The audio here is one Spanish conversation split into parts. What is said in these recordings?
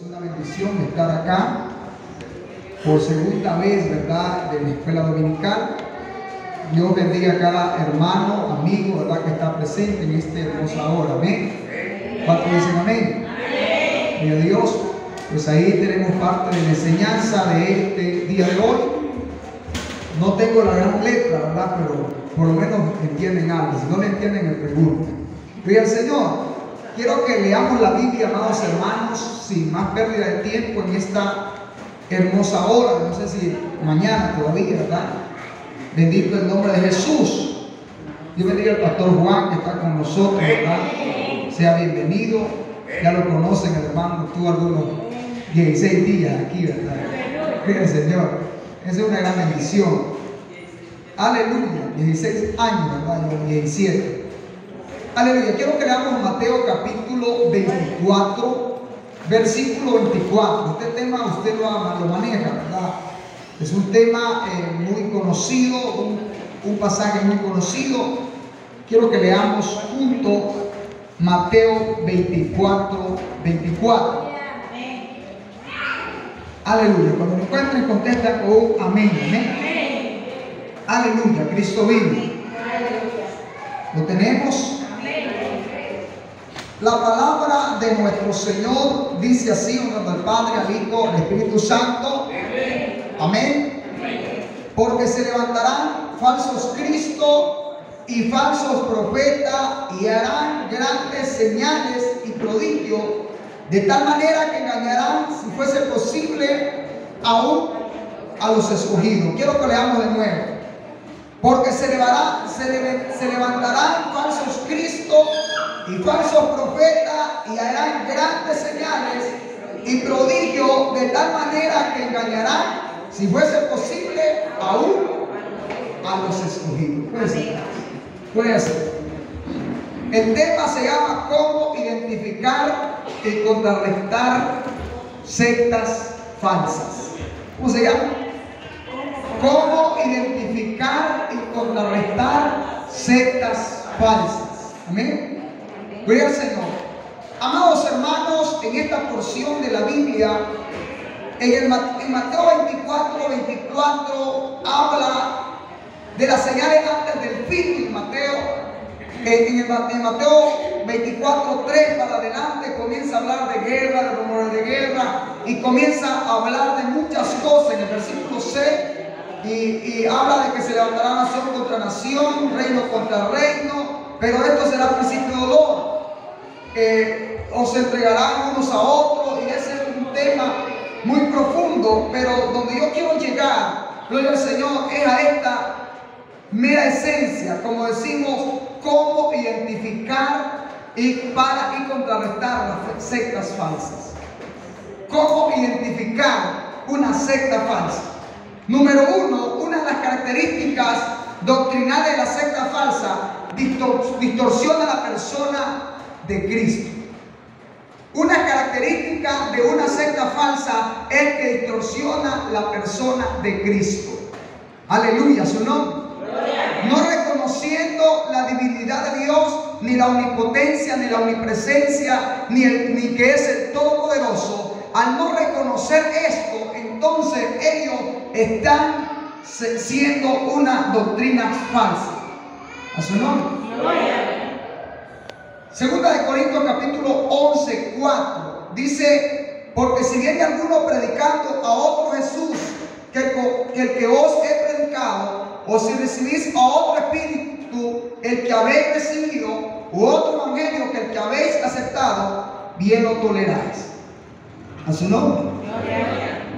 una bendición estar acá por segunda vez, ¿verdad?, de la escuela dominical. Dios bendiga a cada hermano, amigo, ¿verdad?, que está presente en esta hermosa hora. Amén. ¿Cuántos dicen amén? Gloria a Dios. Pues ahí tenemos parte de la enseñanza de este día de hoy. No tengo la gran letra, ¿verdad?, pero por lo menos entienden algo. Si no le entienden, me preguntan. Gloria al Señor. Quiero que leamos la Biblia, amados hermanos, sin más pérdida de tiempo en esta hermosa hora. No sé si mañana todavía, ¿verdad? Bendito el nombre de Jesús. Dios bendiga al pastor Juan que está con nosotros, ¿verdad? Sea bienvenido. Ya lo conocen, el hermano, tuvo algunos 16 días aquí, ¿verdad? Gloria al Señor. Esa es una gran bendición. Aleluya. 16 años, ¿verdad? Yo 17. Aleluya. Quiero que leamos Mateo capítulo 24, versículo 24. Este tema usted lo maneja, ¿verdad? Es un tema muy conocido, un pasaje muy conocido. Quiero que leamos juntos Mateo 24, 24. Aleluya. Cuando lo encuentren, contesta con un amén. Amén. Aleluya. Cristo vive. ¿Lo tenemos? La palabra de nuestro Señor dice así, honrando al Padre, al Hijo, al Espíritu Santo. Amén. Porque se levantarán falsos cristos y falsos profetas y harán grandes señales y prodigios, de tal manera que engañarán, si fuese posible, aún a los escogidos. Quiero que leamos de nuevo. Porque se levantarán falsos cristos y falsos profetas y harán grandes señales y prodigios, de tal manera que engañarán, si fuese posible, aún a los escogidos. Puede ser. El tema se llama cómo identificar y contrarrestar sectas falsas. ¿Cómo se llama? Cómo identificar y contrarrestar sectas falsas. Amén. Gloria al Señor. Amados hermanos, en esta porción de la Biblia, en Mateo 24 habla de las señales antes del fin. En Mateo 24:3 para adelante comienza a hablar de guerra, de rumores de guerra, y comienza a hablar de muchas cosas. En el versículo 6 y habla de que se levantará nación contra nación, reino contra reino, pero esto será principio de dolor. Os entregarán unos a otros, y ese es un tema muy profundo, pero donde yo quiero llegar, gloria al Señor, es a esta mera esencia, como decimos, cómo identificar y contrarrestar las sectas falsas. Cómo identificar una secta falsa. Número uno, una de las características doctrinales de la secta falsa distorsiona a la persona de Cristo. Una característica de una secta falsa es que distorsiona la persona de Cristo. Aleluya, su nombre. No reconociendo la divinidad de Dios, ni la omnipotencia, ni la omnipresencia, ni que es el Todopoderoso. Al no reconocer esto, entonces ellos están siendo una doctrina falsa. A su nombre. Segunda de Corintios capítulo 11:4 dice: porque si viene alguno predicando a otro Jesús que el que os he predicado, o si recibís a otro espíritu el que habéis recibido, u otro evangelio que el que habéis aceptado, bien lo toleráis. A su nombre.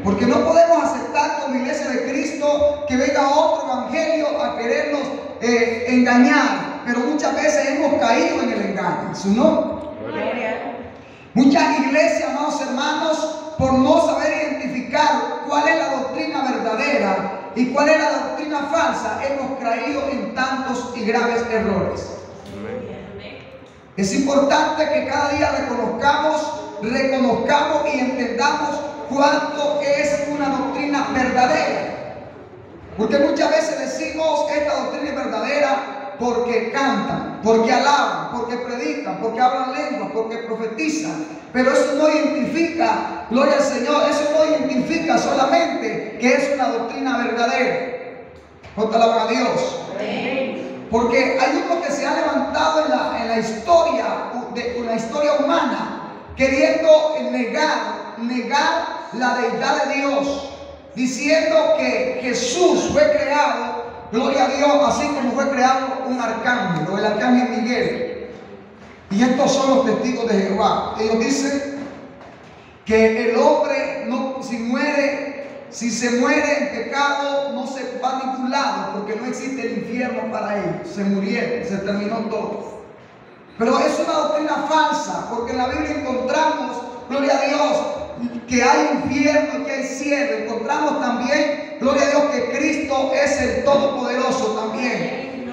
Porque no podemos aceptar como iglesia de Cristo que venga otro evangelio a querernos engañar, pero muchas veces hemos caído en el engaño. Su nombre. Muchas iglesias, amados hermanos, por no saber identificar cuál es la doctrina verdadera y cuál es la doctrina falsa, hemos caído en tantos y graves errores. Es importante que cada día reconozcamos y entendamos cuánto es una doctrina verdadera. Porque muchas veces decimos esta doctrina es verdadera porque cantan, porque alaban, porque predican, porque hablan lenguas, porque profetizan. Pero eso no identifica día, gloria al Señor, eso no identifica solamente que es una doctrina verdadera. ¿Cuánto alaban a Dios? Porque hay uno que se ha levantado en la historia, una historia humana, queriendo negar la deidad de Dios, diciendo que Jesús fue creado, gloria a Dios, así como fue creado un arcángel, o el arcángel Miguel. Y estos son los testigos de Jehová. Ellos dicen que el hombre si se muere en pecado, no se va a ningún lado, porque no existe el infierno para ellos. Se murieron, se terminó todo. Pero es una doctrina falsa, porque en la Biblia encontramos, gloria a Dios, que hay infierno, que hay cielo. Encontramos también, gloria a Dios, que Cristo es el Todopoderoso también.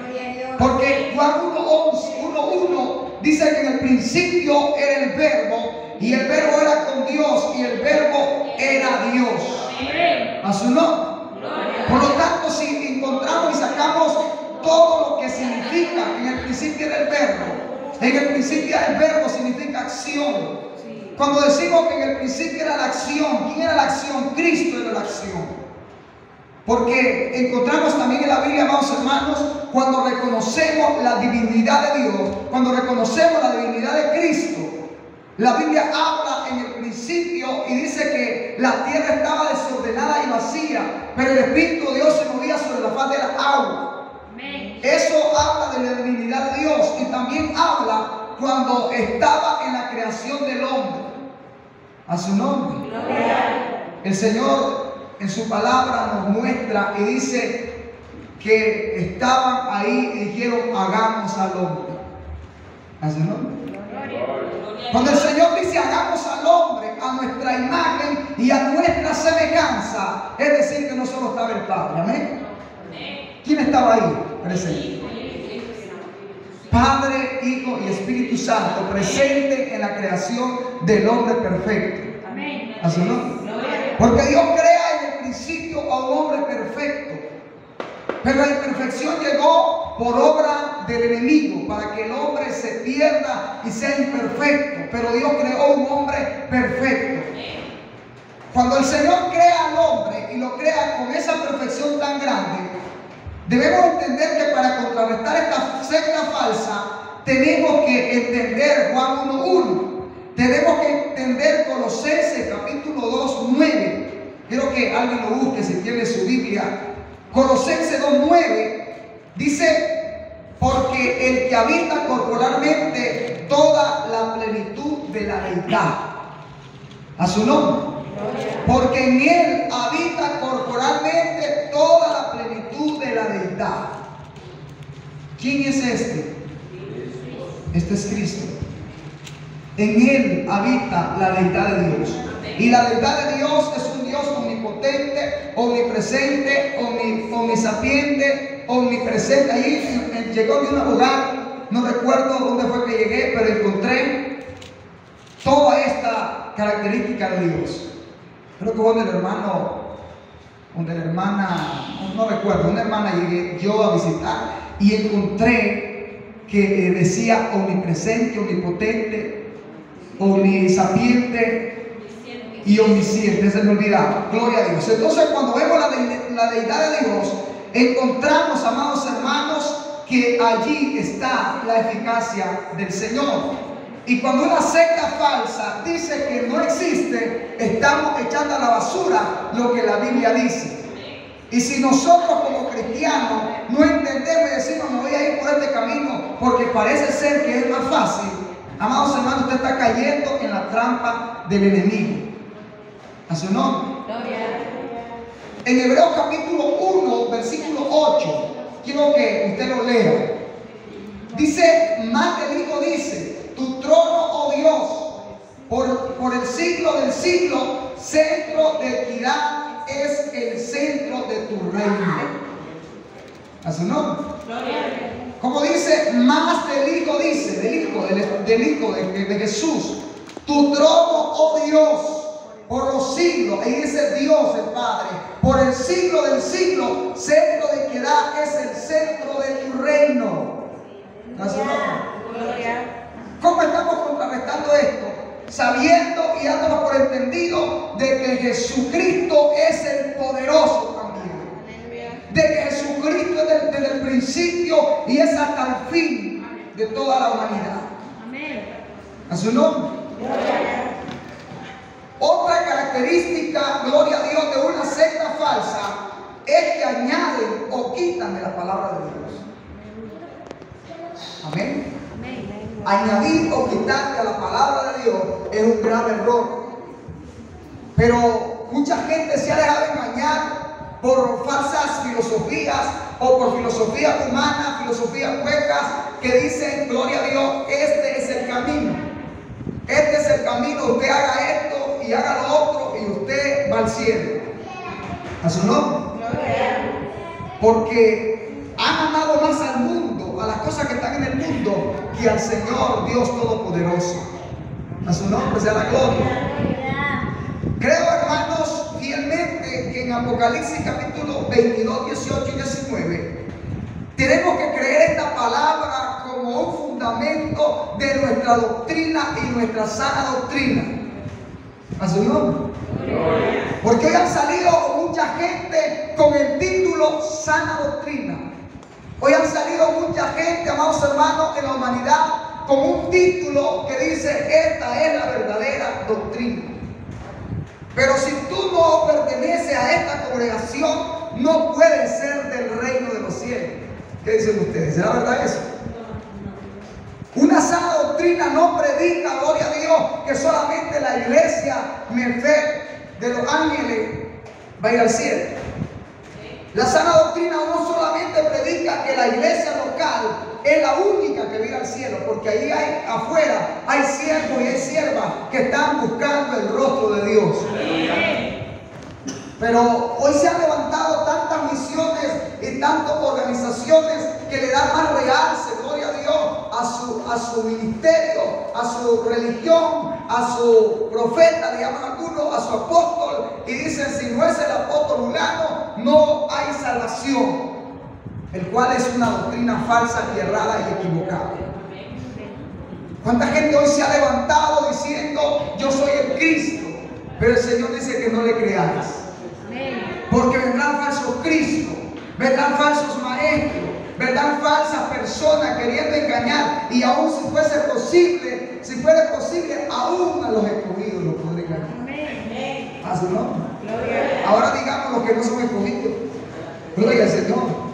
Porque Juan 1:1 dice que en el principio era el Verbo, y el Verbo era con Dios, y el Verbo era Dios. A su nombre. Por lo tanto, si encontramos y sacamos todo lo que significa que en el principio era el Verbo, en el principio el Verbo significa acción. Cuando decimos que en el principio era la acción, ¿quién era la acción? Cristo era la acción. Porque encontramos también en la Biblia, amados hermanos, cuando reconocemos la divinidad de Dios, cuando reconocemos la divinidad de Cristo, la Biblia habla en el principio y dice que la tierra estaba desordenada y vacía, pero el Espíritu de Dios se movía sobre la faz de la agua. Eso habla de la divinidad de Dios, y también habla cuando estaba en la creación del hombre. A su nombre. El Señor en su palabra nos muestra y dice que estaban ahí y dijeron: hagamos al hombre. A su nombre. Cuando el Señor dice hagamos al hombre a nuestra imagen y a nuestra semejanza, es decir, que no solo estaba el Padre. Amén. ¿Quién estaba ahí presente? Padre, Hijo y Espíritu Santo, presente en la creación del hombre perfecto. ¿A su nombre? Porque Dios crea en el principio a un hombre perfecto, pero la imperfección llegó por obra del enemigo, para que el hombre se pierda y sea imperfecto. Pero Dios creó un hombre perfecto. Cuando el Señor crea al hombre y lo crea con esa perfección tan grande, debemos entender que para contrarrestar esta secta falsa, tenemos que entender Juan 1:1. Tenemos que entender Colosenses capítulo 2:9. Quiero que alguien lo busque si tiene su Biblia. Colosenses 2:9 dice: porque el que habita corporalmente toda la plenitud de la deidad. A su nombre. Porque en él habita corporalmente toda la plenitud de la deidad. ¿Quién es este? Este es Cristo. En él habita la deidad de Dios. Y la deidad de Dios es un Dios omnipotente, omnipresente, omnisapiente, omnipresente. Ahí llegó de un lugar, no recuerdo dónde fue que llegué, pero encontré toda esta característica de Dios. Creo que donde la hermana, no recuerdo, una hermana llegué yo a visitar y encontré que decía omnipresente, omnipotente, omnisapiente y omnisciente. Se me olvidaba. Gloria a Dios. Entonces, cuando vemos la deidad de Dios, encontramos, amados hermanos, que allí está la eficacia del Señor. Y cuando una secta falsa dice que no existe, estamos echando a la basura lo que la Biblia dice. Y si nosotros como cristianos no entendemos y decimos: me voy a ir por este camino porque parece ser que es más fácil, amados hermanos, usted está cayendo en la trampa del enemigo. A su nombre. En Hebreos capítulo 1, versículo 8, quiero que usted lo lea. Dice: más el Hijo dice: tu trono, oh Dios, por el siglo del siglo, centro de equidad es el centro de tu reino. A su nombre. Como dice, más del Hijo dice, del Hijo de Jesús: tu trono, oh Dios, por los siglos, ahí dice Dios el Padre, por el siglo del siglo, centro de equidad es el centro de tu reino. A su nombre. ¿Cómo estamos contrarrestando esto? sabiendo y dándonos por entendido de que Jesucristo es el poderoso también. De que Jesucristo es desde el principio y es hasta el fin de toda la humanidad. A su nombre. Otra característica, gloria a Dios, de una secta falsa es que añaden o quitan de la palabra de Dios. Amén. Añadir o quitar de la palabra de Dios es un grave error. Pero mucha gente se ha dejado engañar por falsas filosofías o por filosofías humanas, filosofías huecas que dicen, gloria a Dios, este es el camino. Este es el camino, usted haga esto y haga lo otro y usted va al cielo. A su nombre. Porque han amado más al mundo, a las cosas que están en el mundo, que al Señor Dios Todopoderoso. A su nombre sea la gloria. Creo, hermanos, fielmente que en Apocalipsis capítulo 22, 18 y 19 tenemos que creer esta palabra como un fundamento de nuestra doctrina y nuestra sana doctrina. A su nombre. Porque hoy han salido mucha gente con el título sana doctrina. Hoy han salido mucha gente, amados hermanos, en la humanidad con un título que dice: esta es la verdadera doctrina. Pero si tú no perteneces a esta congregación, no puedes ser del reino de los cielos. ¿Qué dicen ustedes? ¿Será verdad eso? Una sana doctrina no predica, gloria a Dios, que solamente la iglesia de los ángeles va a ir al cielo. La sana doctrina no solamente predica que la iglesia local es la única que va a ir al cielo, porque ahí afuera hay siervos y hay siervas que están buscando el rostro de Dios. Pero hoy se han levantado tantas misiones y tantas organizaciones que le dan más realce, gloria a Dios, a su ministerio, a su religión, a su profeta, le llaman algunos, a su apóstol, y dicen: si no es el apóstol fulano, no hay salvación, el cual es una doctrina falsa y errada y equivocada. ¿Cuánta gente hoy se ha levantado diciendo: yo soy el Cristo? Pero el Señor dice que no le creáis, porque vendrán falsos Cristos, vendrán falsos maestros, vendrán falsas personas queriendo engañar, y aún si fuese posible, aún a los escogidos los podré engañar. A su nombre. Ahora digamos los que no son escogidos. Gloria al Señor.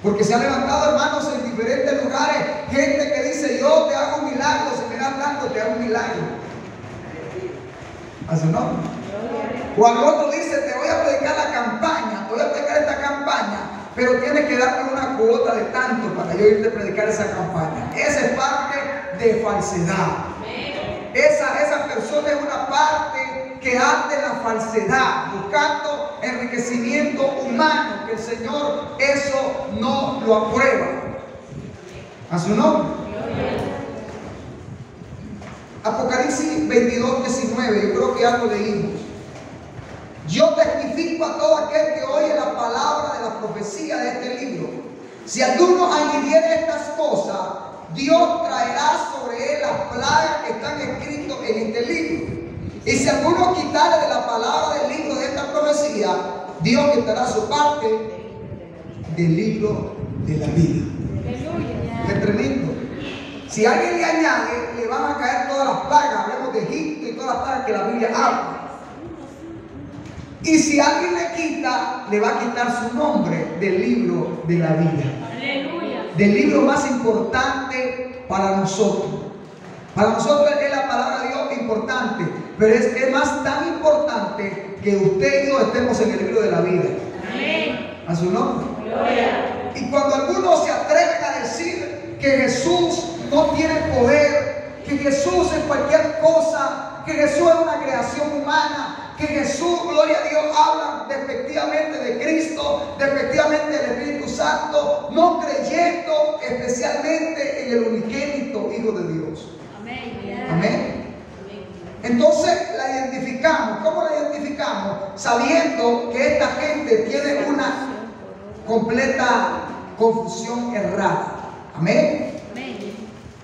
Porque se han levantado, hermanos, en diferentes lugares gente que dice: yo te hago un milagro, si me das tanto te hago un milagro. A su nombre. Cuando otro dice: te voy a predicar la campaña, te voy a predicar esta campaña, pero tienes que darme una cuota de tanto para yo irte a predicar esa campaña. Esa es parte de falsedad. Esa persona es una parte que anda en la falsedad, buscando enriquecimiento humano, que el Señor eso no lo aprueba. A su nombre. Apocalipsis 22, 19, yo creo que ya lo leímos. Yo testifico a todo aquel que oye la palabra de la profecía de este libro. Si alguno añadiere estas cosas, Dios traerá sobre él las plagas que están escritas en este libro. Y si alguno quitare de la palabra del libro de esta profecía, Dios quitará su parte del libro de la vida. Qué tremendo. Si alguien le añade, le van a caer todas las plagas. Hablemos de Egipto y todas las plagas que la Biblia habla. Y si alguien le quita, le va a quitar su nombre del libro de la vida. Aleluya. Del libro más importante para nosotros. Para nosotros es la palabra de Dios importante, pero es más tan importante que usted y yo estemos en el libro de la vida. Amén. A su nombre. Gloria. Y cuando algunos se atreven a decir que Jesús no tiene poder, que Jesús es cualquier cosa, que Jesús es una creación humana, que Jesús, gloria a Dios, habla despectivamente de Cristo, despectivamente del Espíritu Santo, no creyendo especialmente en el unigénito Hijo de Dios. Amén. Amén. Entonces la identificamos. ¿Cómo la identificamos? Sabiendo que esta gente tiene una completa confusión errada. Amén. Amén.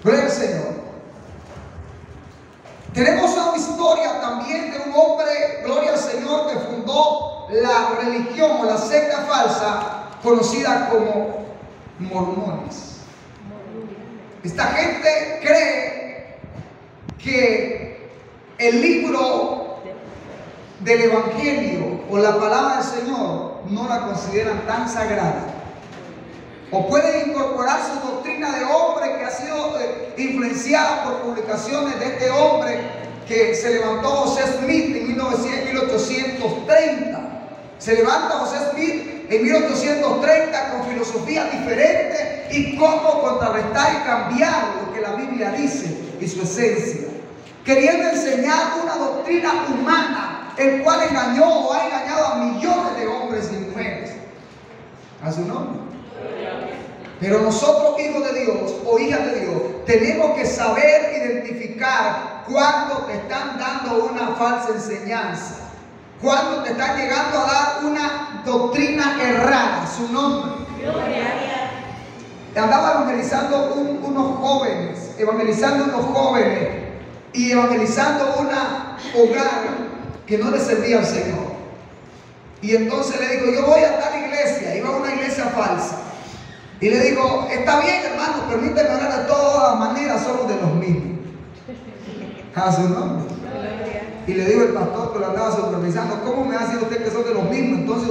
Gloria al Señor. Tenemos una historia también de un hombre, gloria al Señor, que fundó la religión o la secta falsa conocida como mormones. Esta gente cree que el libro del Evangelio o la palabra del Señor no la consideran tan sagrada, o pueden incorporar su doctrina de hombre que ha sido influenciada por publicaciones de este hombre que se levantó, José Smith, en 1830. Se levanta José Smith en 1830 con filosofías diferentes y cómo contrarrestar y cambiar lo que la Biblia dice y su esencia, queriendo enseñar una doctrina humana, el cual engañó o ha engañado a millones de hombres y mujeres. A su nombre. Pero nosotros, hijos de Dios o hijas de Dios, tenemos que saber identificar cuando te están dando una falsa enseñanza, cuando te están llegando a dar una doctrina errada. Su nombre. Andaba evangelizando unos jóvenes y evangelizando una hogar que no le servía al Señor. Y entonces le digo, yo voy a tal iglesia. Iba a una iglesia falsa. Y le digo, está bien, hermano, permíteme orar. De todas maneras somos de los mismos. A su nombre. Y le digo al pastor que lo andaba supervisando, ¿cómo me ha sido usted que son de los mismos? Entonces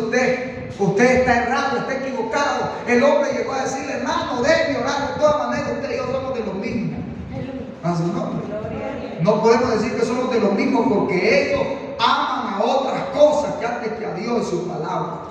usted está errado, está equivocado. El hombre llegó a decirle, hermano, déjeme orar. De todas maneras usted y yo somos de los mismos. A su nombre. No podemos decir que somos de los mismos porque ellos aman a otras cosas que antes que a Dios y su palabra.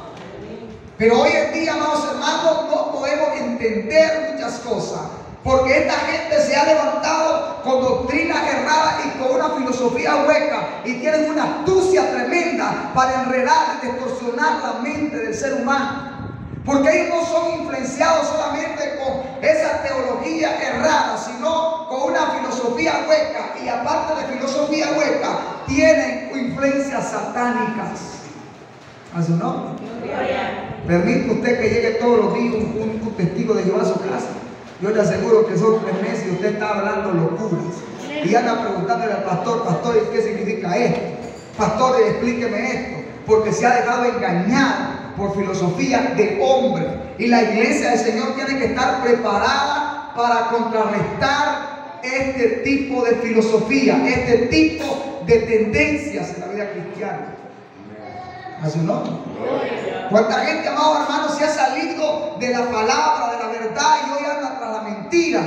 Pero hoy en día, amados hermanos, no podemos entender muchas cosas, porque esta gente se ha levantado con doctrinas erradas y con una filosofía hueca, y tienen una astucia tremenda para enredar y distorsionar la mente del ser humano, porque ellos no son influenciados solamente con esa teología errada, sino con una filosofía hueca, y aparte de filosofía hueca, tienen influencias satánicas. ¿A su nombre? Permite usted que llegue todos los días un testigo de Jehová a su casa. Yo le aseguro que son 3 meses y usted está hablando locuras. Y anda preguntándole al pastor, pastor, ¿qué significa esto? Pastor, explíqueme esto. Porque se ha dejado engañar por filosofía de hombre. Y la iglesia del Señor tiene que estar preparada para contrarrestar este tipo de filosofía, este tipo de tendencias en la vida cristiana. ¿A su nombre? ¿Cuánta gente, amados hermanos, se ha salido de la palabra, de la verdad, y hoy anda tras la mentira?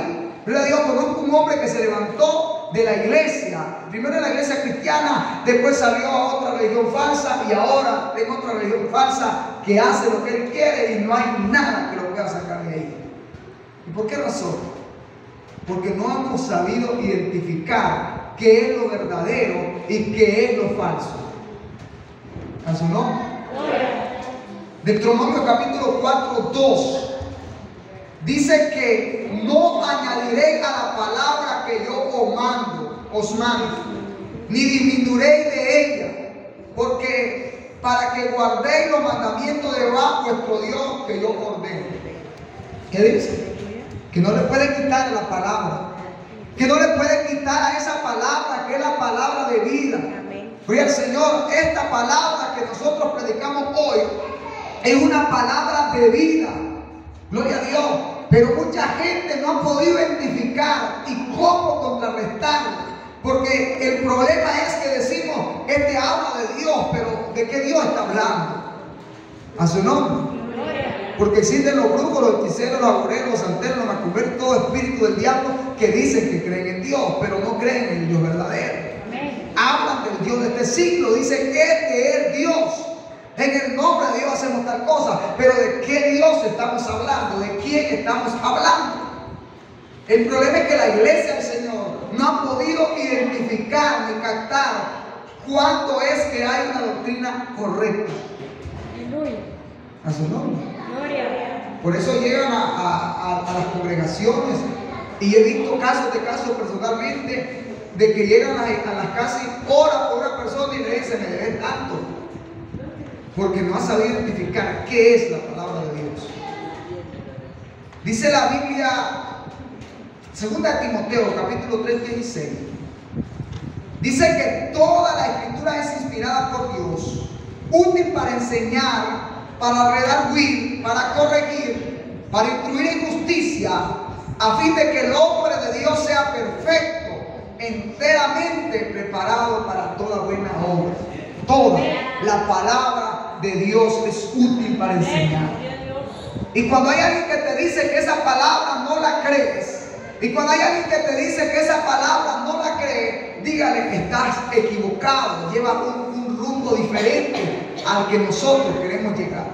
Yo Dios, conozco un hombre que se levantó de la iglesia, primero en la iglesia cristiana, después salió a otra religión falsa y ahora en otra religión falsa que hace lo que él quiere y no hay nada que lo pueda sacar de ahí. ¿Y por qué razón? Porque no hemos sabido identificar qué es lo verdadero y qué es lo falso. ¿A su nombre? Deuteronomio capítulo 4:2 dice que no añadiré a la palabra que yo os mando, ni disminuiré de ella, porque para que guardéis los mandamientos de Jehová vuestro Dios que yo ordeno. ¿Qué dice? Que no le puede quitar la palabra, que no le puede quitar a esa palabra que es la palabra de vida. Oye, el Señor, esta palabra que nosotros predicamos hoy es una palabra de vida. Gloria a Dios. Pero mucha gente no ha podido identificar y cómo contrarrestarla. Porque el problema es que decimos, este habla de Dios, pero ¿de qué Dios está hablando? A su nombre. Porque existen los brujos, los hechiceros, los agoreros, los santeros, los macumberos, todo espíritu del diablo que dicen que creen en Dios, pero no creen en el Dios verdadero. Hablan del Dios de este siglo, dicen este es Dios. En el nombre de Dios hacemos tal cosa, pero ¿de qué Dios estamos hablando? ¿De quién estamos hablando? El problema es que la iglesia del Señor no ha podido identificar ni captar cuándo es que hay una doctrina correcta. A su nombre. Por eso llegan a las congregaciones, y he visto casos personalmente de que llegan a las casas y oran por una persona y le dicen, me debes tanto, porque no ha sabido identificar qué es la palabra de Dios. Dice la Biblia, 2 Timoteo capítulo 3:16, Dice que toda la escritura es inspirada por Dios, útil para enseñar, para redarguir, para corregir, para instruir en justicia, a fin de que el hombre de Dios sea perfecto, enteramente preparado para toda buena obra. Toda la palabra de Dios es útil para enseñar. Y cuando hay alguien que te dice que esa palabra no la crees, y cuando hay alguien que te dice que esa palabra no la cree, dígale que estás equivocado, lleva un rumbo diferente al que nosotros queremos llegar.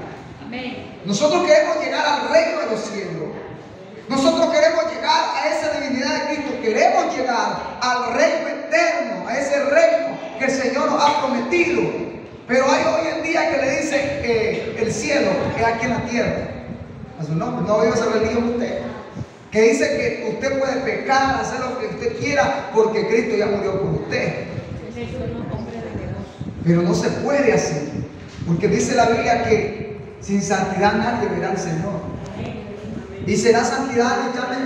Nosotros queremos llegar al reino de los cielos. Nosotros queremos llegar a esa divinidad de Cristo. Queremos llegar al reino eterno, a ese reino que el Señor nos ha prometido. Pero hay hoy en día que le dicen que el cielo es aquí en la tierra. A su nombre, no vive esa religión usted. Que dice que usted puede pecar, hacer lo que usted quiera, porque Cristo ya murió por usted. Pero no se puede hacer, porque dice la Biblia que sin santidad nadie verá al Señor. ¿Y será santidad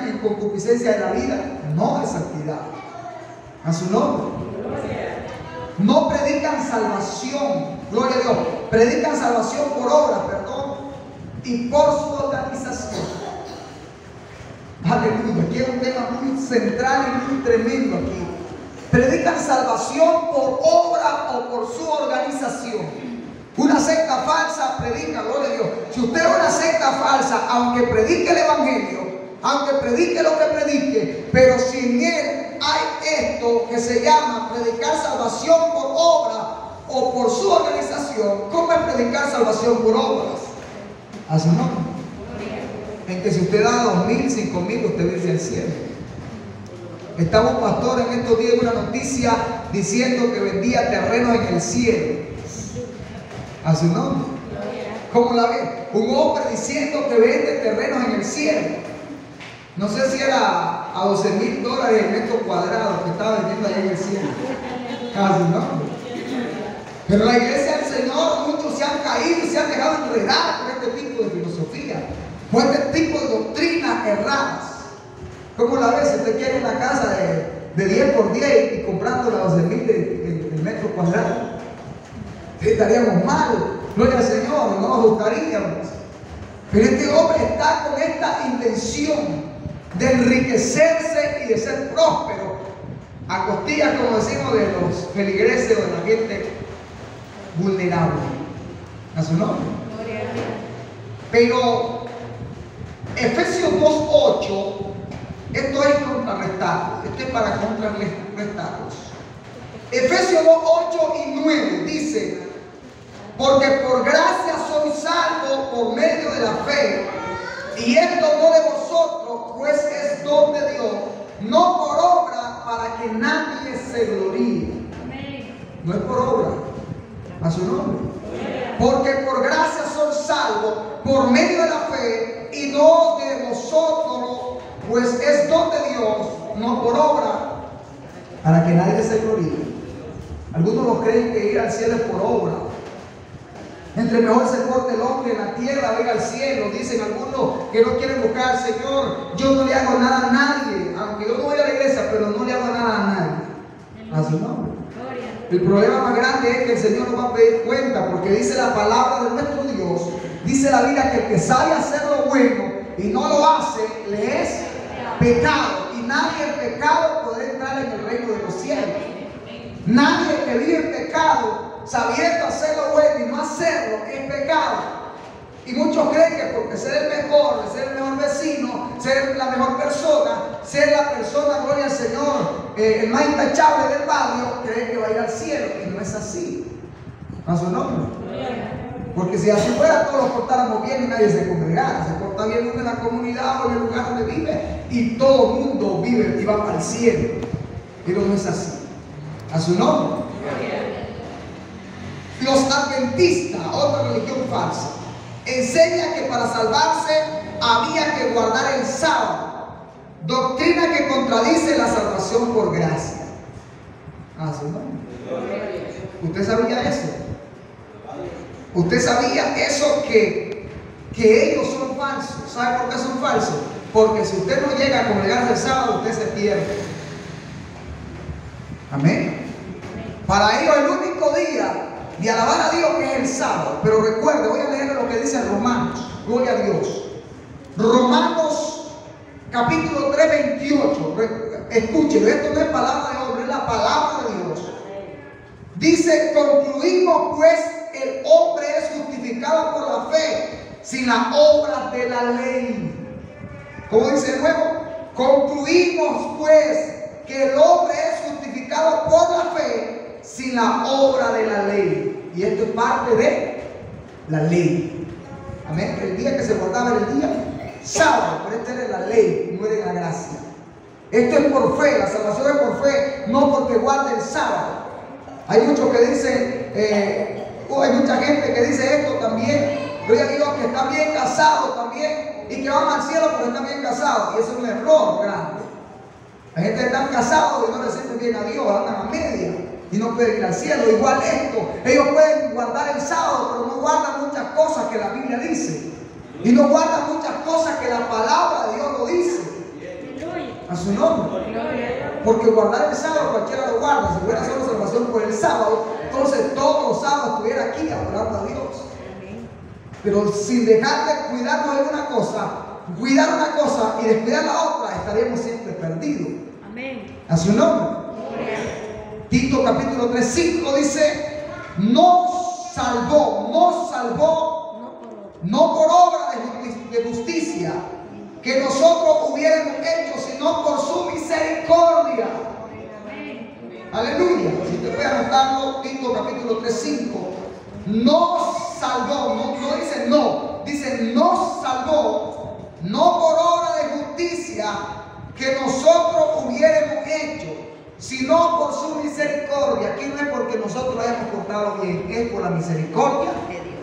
en concupiscencia de la vida? No es santidad. A su nombre. No predican salvación, gloria a Dios. Predican salvación por obra, perdón, y por su organización. Aleluya, aquí es un tema muy central y muy tremendo aquí. Predican salvación por obra o por su organización. Una secta falsa predica, gloria a Dios. Si usted es una secta falsa, aunque predique el evangelio, aunque predique lo que predique, pero si en él hay esto que se llama predicar salvación por obra o por su organización, ¿cómo es predicar salvación por obras? Así no. En que si usted da 2,000, 5,000, usted va a irse al cielo. Estaba un pastor en estos días en una noticia diciendo que vendía terrenos en el cielo. A su nombre. ¿Cómo la ve? Un hombre diciendo que vende terrenos en el cielo. No sé si era a $12,000 el metro cuadrado que estaba vendiendo allá en el cielo. A su nombre. Pero la iglesia del Señor, muchos se han caído y se han dejado enredar por este tipo de filosofía, por este tipo de doctrinas erradas. ¿Cómo la ve? Si usted quiere una casa de 10 por 10 y comprándola a 12,000 el metro cuadrado, estaríamos mal. Gloria al Señor, no nos gustaríamos. Pero este hombre está con esta intención de enriquecerse y de ser próspero a costillas, como decimos, de los feligreses o de la gente vulnerable. A su nombre. Pero Efesios 2:8, esto es contrarrestarlo. Esto es para contrarrestarlos. Efesios 2:8 y 9 dice: porque por gracia sois salvos por medio de la fe, y esto no de vosotros, pues es don de Dios, no por obra, para que nadie se gloríe. No es por obra. A su nombre. Porque por gracia sois salvos por medio de la fe, y no de vosotros, pues es don de Dios, no por obra, para que nadie se gloríe. Algunos lo creen que ir al cielo es por obra. Entre mejor se porte el hombre en la tierra, venga al cielo. Dicen algunos que no quieren buscar al Señor. Yo no le hago nada a nadie, aunque yo no voy a la iglesia, pero no le hago nada a nadie. A su nombre. El problema más grande es que el Señor nos va a pedir cuenta, porque dice la palabra de nuestro Dios, dice la Biblia, que el que sabe hacer lo bueno y no lo hace, le es pecado. Y nadie en pecado podrá entrar en el reino de los cielos. Nadie que vive en pecado, sabiendo hacer lo bueno y no hacerlo, es pecado. Y muchos creen que porque ser el mejor vecino, ser la mejor persona, ser la persona, gloria al Señor, el más intachable del barrio, creen que va a ir al cielo. Y no es así. A su nombre. Porque si así fuera, todos nos portáramos bien y nadie se congregara. Se porta bien uno en la comunidad o en el lugar donde vive, y todo el mundo vive y va para el cielo. Pero no es así. A su nombre. Los adventistas, otra religión falsa, enseñan que para salvarse había que guardar el sábado, doctrina que contradice la salvación por gracia. ¿Ah, sí, no? ¿Usted sabía eso? ¿Usted sabía eso que ellos son falsos? ¿Sabe por qué son falsos? Porque si usted no llega a congregarse el sábado, usted se pierde. Amén. Para ellos el único día de alabar a Dios es el sábado. Pero recuerde, voy a leer lo que dice Romanos. Gloria a Dios. Romanos capítulo 3, 28. Escúchelo, esto no es palabra de hombre, es la palabra de Dios. Dice: concluimos pues, el hombre es justificado por la fe, sin las obras de la ley. ¿Cómo dice de nuevo? Concluimos pues que el hombre es justificado por la fe, sin la obra de la ley. Y esto es parte de la ley. Amén. El día que se guardaba era el día sábado, pero esta era la ley, no era la gracia. Esto es por fe, la salvación es por fe, no porque guarde el sábado. Hay muchos que dicen, hay mucha gente que dice esto también. Gloria a Dios, que están bien casados también y que van al cielo porque están bien casados. Y eso es un error grande. La gente está casada y no le sirve bien a Dios, andan a media y no pueden ir al cielo. Igual esto, ellos pueden guardar el sábado, pero no guardan muchas cosas que la Biblia dice. Y no guardan muchas cosas que la palabra de Dios lo dice. A su nombre. Porque guardar el sábado cualquiera lo guarda. Si fuera solo salvación por el sábado, entonces todos los sábados estuviera aquí adorando a Dios. Pero sin dejar de cuidarnos de una cosa, cuidar una cosa y descuidar la otra, estaríamos siempre perdidos. Amén. A su nombre. Tito capítulo 3, 5 dice: nos salvó no por obra de justicia que nosotros hubiéramos hecho, sino por su misericordia. Aleluya. Si te voy anotando, Tito capítulo 3, 5. Nos salvó, no dice no, dice nos salvó, no por obra de justicia que nosotros hubiéramos hecho, sino por su misericordia. Aquí no es porque nosotros lo hayamos portado bien, es por la misericordia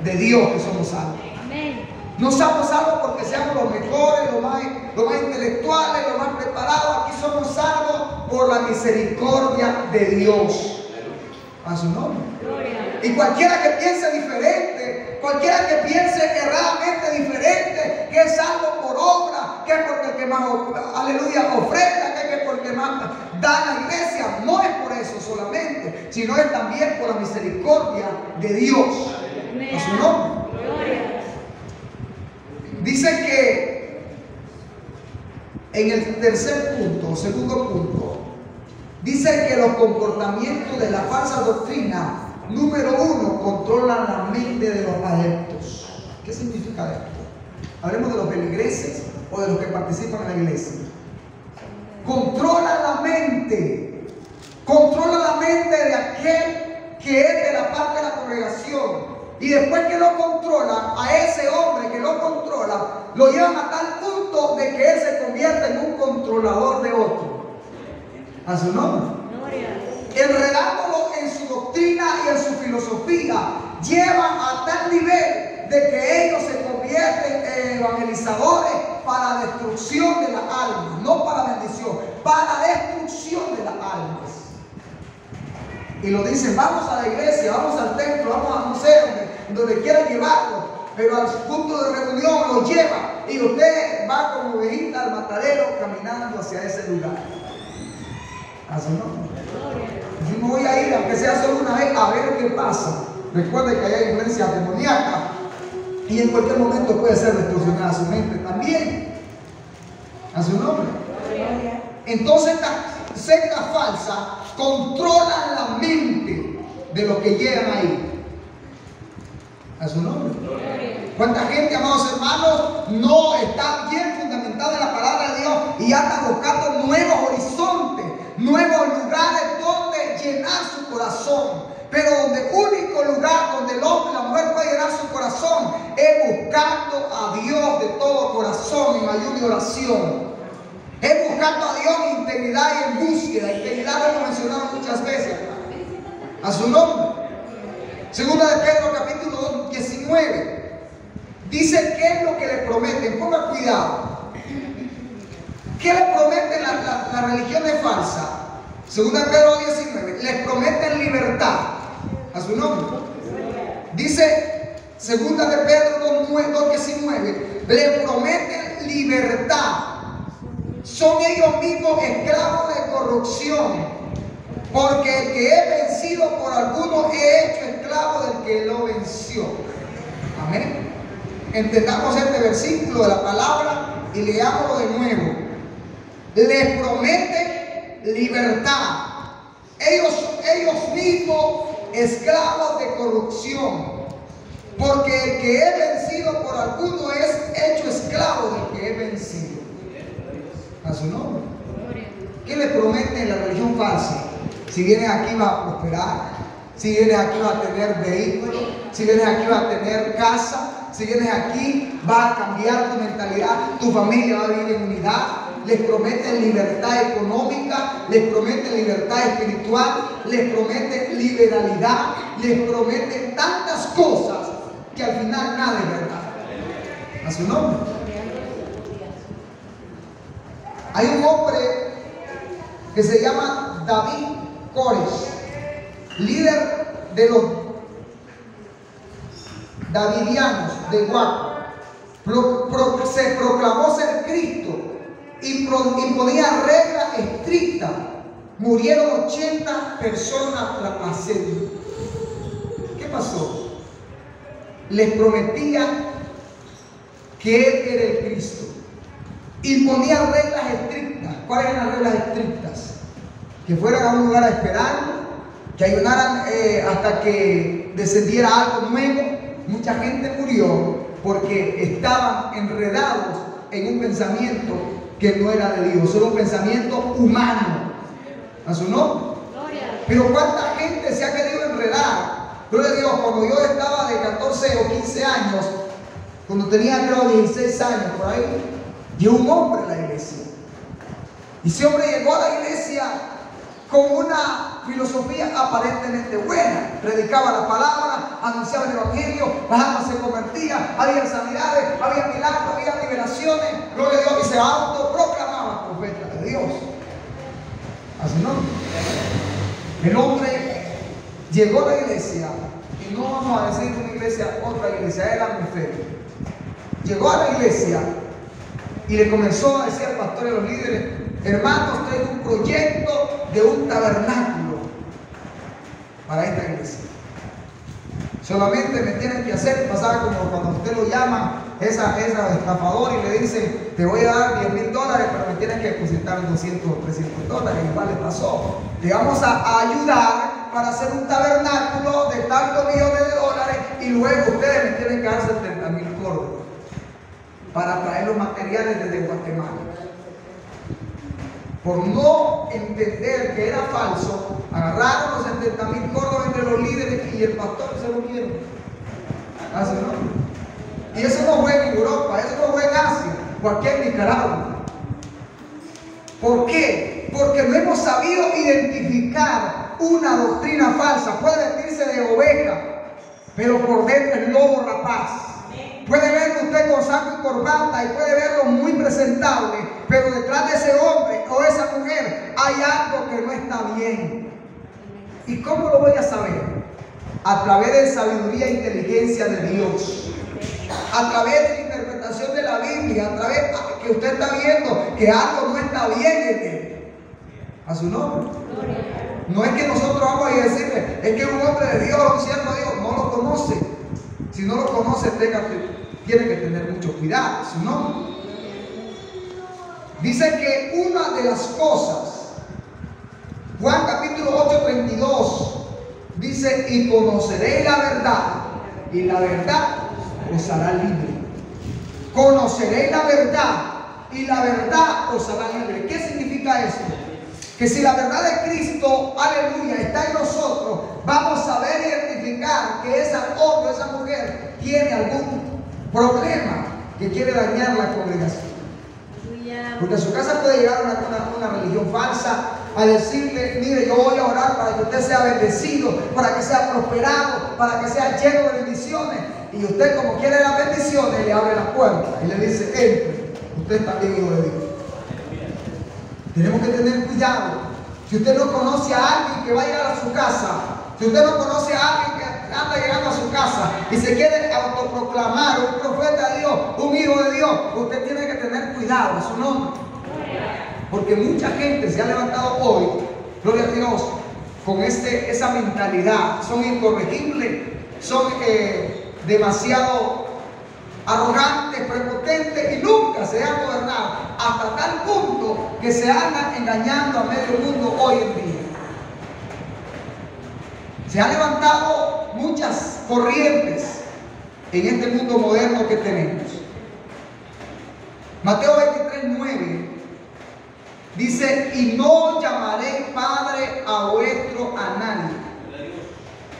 de Dios que somos salvos. No somos salvos porque seamos los mejores, los más intelectuales, los más preparados. Aquí somos salvos por la misericordia de Dios. A su nombre. Y cualquiera que piense diferente, cualquiera que piense erradamente diferente, que es salvo por obra, que es porque el que más, aleluya, ofrenda, que es porque más da a la iglesia, no es por eso solamente, sino es también por la misericordia de Dios. A su nombre. Dice que en el tercer punto, segundo punto, dice que los comportamientos de la falsa doctrina, número 1, controlan la mente de los adeptos. ¿Qué significa esto? Hablemos de los feligreses o de los que participan en la iglesia. Controla la mente de aquel que es de la parte de la congregación. Y después que lo controla, a ese hombre que lo controla, lo llevan a tal punto de que él se convierta en un controlador de otro. A su nombre. Enredándolo en su doctrina y en su filosofía, llevan a tal nivel de que ellos se convierten en evangelizadores para destrucción de las almas, no para bendición, para destrucción de las almas. Y lo dicen: vamos a la iglesia, vamos al templo, vamos a no sé donde quieran llevarlo, pero al punto de reunión lo lleva y usted va como ovejita al matadero caminando hacia ese lugar. Así no. Si me voy a ir, aunque sea solo una vez, a ver qué pasa. Recuerde que hay influencia demoníaca y en cualquier momento puede ser destruccionada su mente también. A su nombre. Entonces estas sectas falsas controlan la mente de los que llegan ahí. A su nombre. ¿Cuánta gente, amados hermanos, no está bien fundamentada en la palabra de Dios y anda buscando nuevos horizontes, nuevos lugares donde llenar su corazón? Pero donde único lugar donde el hombre y la mujer pueden llenar su corazón es buscando a Dios de todo corazón en ayuno y oración. Es buscando a Dios en integridad y en búsqueda. Integridad lo hemos mencionado muchas veces. A su nombre. Segunda de Pedro capítulo 19. Dice qué es lo que le prometen. Ponga cuidado. ¿Qué le prometen las religiones falsas? Segunda de Pedro 19. Les prometen libertad. A su nombre. Dice segunda de Pedro 2:19. Le prometen libertad. Son ellos mismos esclavos de corrupción, porque el que es vencido vencido por alguno, he hecho esclavo del que lo venció. Amén. Entendamos este versículo de la palabra y leámoslo de nuevo. Les promete libertad. Ellos mismos esclavos de corrupción. Porque el que es vencido por alguno es hecho esclavo del que es vencido. A su nombre. ¿Qué le promete la religión falsa? Si vienes aquí vas a prosperar. Si vienes aquí vas a tener vehículo. Si vienes aquí vas a tener casa. Si vienes aquí vas a cambiar tu mentalidad. Tu familia va a vivir en unidad. Les prometen libertad económica, les prometen libertad espiritual, les prometen liberalidad, les prometen tantas cosas que al final nada es verdad. A su nombre. Hay un hombre que se llama David Cores, líder de los davidianos de Waco. Se proclamó ser Cristo y imponía reglas estrictas. Murieron 80 personas tras asedio. ¿Qué pasó? Les prometía que Él era el Cristo. Imponía reglas estrictas. ¿Cuáles eran las reglas estrictas? Que fueran a un lugar a esperarlo, que ayunaran hasta que descendiera algo nuevo. Mucha gente murió porque estaban enredados en un pensamiento que no era de Dios, era un pensamiento humano. ¿A su nombre? Pero ¿cuánta gente se ha querido enredar? Gloria a Dios, cuando yo estaba de 14 o 15 años, cuando tenía creo 16 años por ahí, llegó un hombre a la iglesia. Y ese hombre llegó a la iglesia con una filosofía aparentemente buena. Predicaba la palabra, anunciaba el evangelio, las almas se convertían, había sanidades, había milagros, había liberaciones. Gloria a Dios, y se autoproclamaba profeta de Dios. Así no. El hombre llegó a la iglesia, y no vamos a decir una iglesia, otra iglesia, era muy feo. Llegó a la iglesia y le comenzó a decir al pastor y a los líderes: hermanos, tengo un proyecto de un tabernáculo para esta iglesia. Solamente me tienen que hacer, pasar como cuando usted lo llama, esa estafador, y le dice: te voy a dar $10,000, pero me tienen que depositar 200 o 300 dólares. Igual le pasó. Te vamos a ayudar para hacer un tabernáculo de tantos millones de dólares, y luego ustedes me tienen que dar 70,000 córdobas para traer los materiales desde Guatemala. Por no entender que era falso, agarraron los 70,000 córdobas entre los líderes y el pastor se lo dieron. ¿Así no? Y eso no fue en Europa, eso no fue en Asia, o aquí en Nicaragua. ¿Por qué? Porque no hemos sabido identificar una doctrina falsa. Puede vestirse de oveja, pero por dentro es lobo rapaz. Puede verlo usted con saco y corbata y puede verlo muy presentable, pero detrás de ese hombre o esa mujer hay algo que no está bien. ¿Y cómo lo voy a saber? A través de sabiduría e inteligencia de Dios, a través de la interpretación de la Biblia, a través de que usted está viendo que algo no está bien en él. A su nombre. No es que nosotros vamos a decirle: es que un hombre de Dios, un siervo de Dios, no lo conoce. Si no lo conoce, tiene que tener mucho cuidado. Si no, dice que una de las cosas, Juan capítulo 8:32, dice: y conoceréis la verdad, y la verdad os hará libre. Conoceréis la verdad, y la verdad os hará libre. ¿Qué significa esto? Que si la verdad de Cristo, aleluya, está en nosotros, vamos a saber identificar que esa hombre, esa mujer tiene algún problema que quiere dañar la congregación. Porque a su casa puede llegar una religión falsa a decirle: mire, yo voy a orar para que usted sea bendecido, para que sea prosperado, para que sea lleno de bendiciones. Y usted, como quiere las bendiciones, le abre la puerta y le dice: entre, usted está bien, hijo de Dios. Tenemos que tener cuidado. Si usted no conoce a alguien que va a llegar a su casa, si usted no conoce a alguien que anda llegando a su casa y se quiere autoproclamar un profeta de Dios, un hijo de Dios, usted tiene que tener cuidado a su nombre. Porque mucha gente se ha levantado hoy, gloria a Dios, con esa mentalidad. Son incorregibles, son demasiado arrogantes, prepotentes y nunca se han gobernado, hasta tal punto que se andan engañando a medio mundo hoy en día. Se han levantado muchas corrientes en este mundo moderno que tenemos. Mateo 23:9 dice: y no llamaré Padre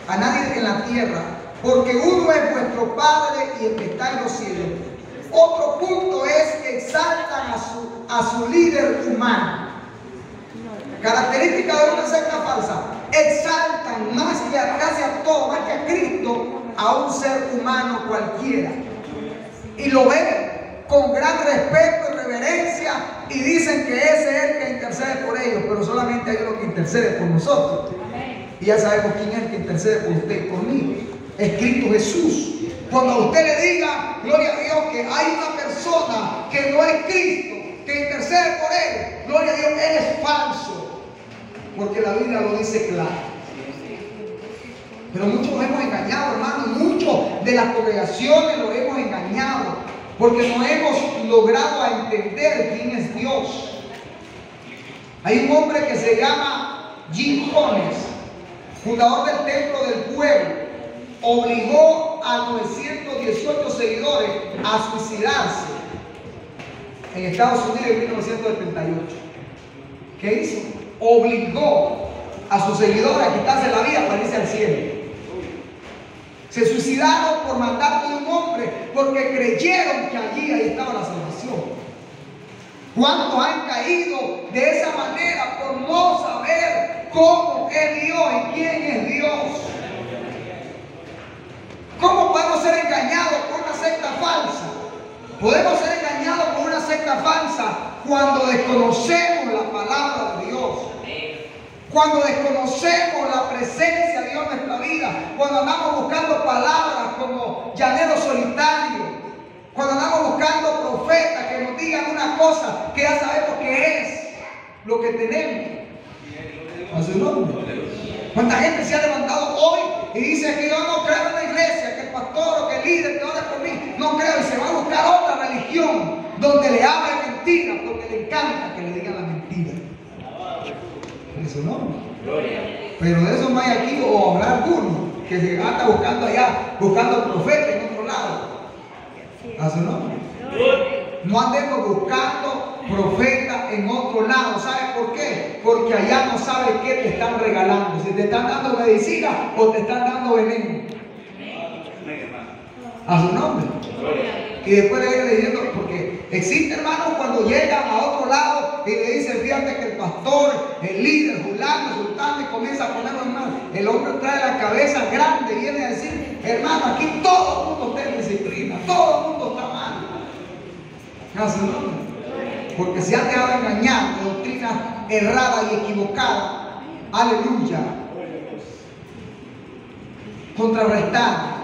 a nadie en la tierra, porque uno es vuestro Padre y el que está en los cielos. Otro punto es que exaltan a su líder humano. Característica de una secta falsa: exaltan más que casi a todo, más que a Cristo, a un ser humano cualquiera, y lo ven con gran respeto y reverencia, y dicen que ese es el que intercede por ellos, pero solamente hay uno que intercede por nosotros. Y ya sabemos quién es el que intercede por usted y por mí: es Cristo Jesús. Cuando a usted le diga, gloria a Dios, que hay una persona que no es Cristo, que intercede por él, gloria a Dios, él es falso, porque la Biblia lo dice claro. Pero muchos nos hemos engañado, hermanos. Muchos de las congregaciones los hemos engañado, porque no hemos logrado entender quién es Dios. Hay un hombre que se llama Jim Jones, fundador del Templo del Pueblo. Obligó a 918 seguidores a suicidarse en Estados Unidos en 1978. ¿Qué hizo? Obligó a sus seguidores a quitarse la vida para irse al cielo. Se suicidaron por mandato de un hombre, porque creyeron que ahí estaba la salvación. ¿Cuántos han caído de esa manera por no saber cómo es Dios y quién es Dios? ¿Cómo podemos ser engañados por una secta falsa? Podemos ser engañados por una secta falsa cuando desconocemos la palabra de Dios, cuando desconocemos la presencia de Dios en nuestra vida, cuando andamos buscando palabras como llanero solitario, cuando andamos buscando profetas que nos digan una cosa que ya sabemos que es lo que tenemos. A su nombre. ¿Cuánta gente se ha levantado hoy y dice que yo no creo en la iglesia, que el pastor o que el líder que ora por mí, no creo, y se va a buscar otra religión donde le hablen mentiras, porque le encanta que le digan la mentira? En su nombre. Pero de eso no hay aquí, o habrá alguno que se anda buscando allá, buscando profetas en otro lado. A su nombre. No andemos buscando profetas en otro lado. ¿Sabes por qué? Porque allá no sabes qué te están regalando. Si te están dando medicina o te están dando veneno. A su nombre. Y después le viene diciendo, porque existe, hermanos, cuando llegan a otro lado y le dicen: fíjate que el pastor, el líder, fulano, sultano, y comienza a ponerlo en mal. El hombre trae la cabeza grande y viene a decir: hermano, aquí todo el mundo está en disciplina, todo el mundo está mal. A su nombre. Porque se han dejado engañar de doctrinas erradas y equivocadas. Aleluya. Contrarrestar.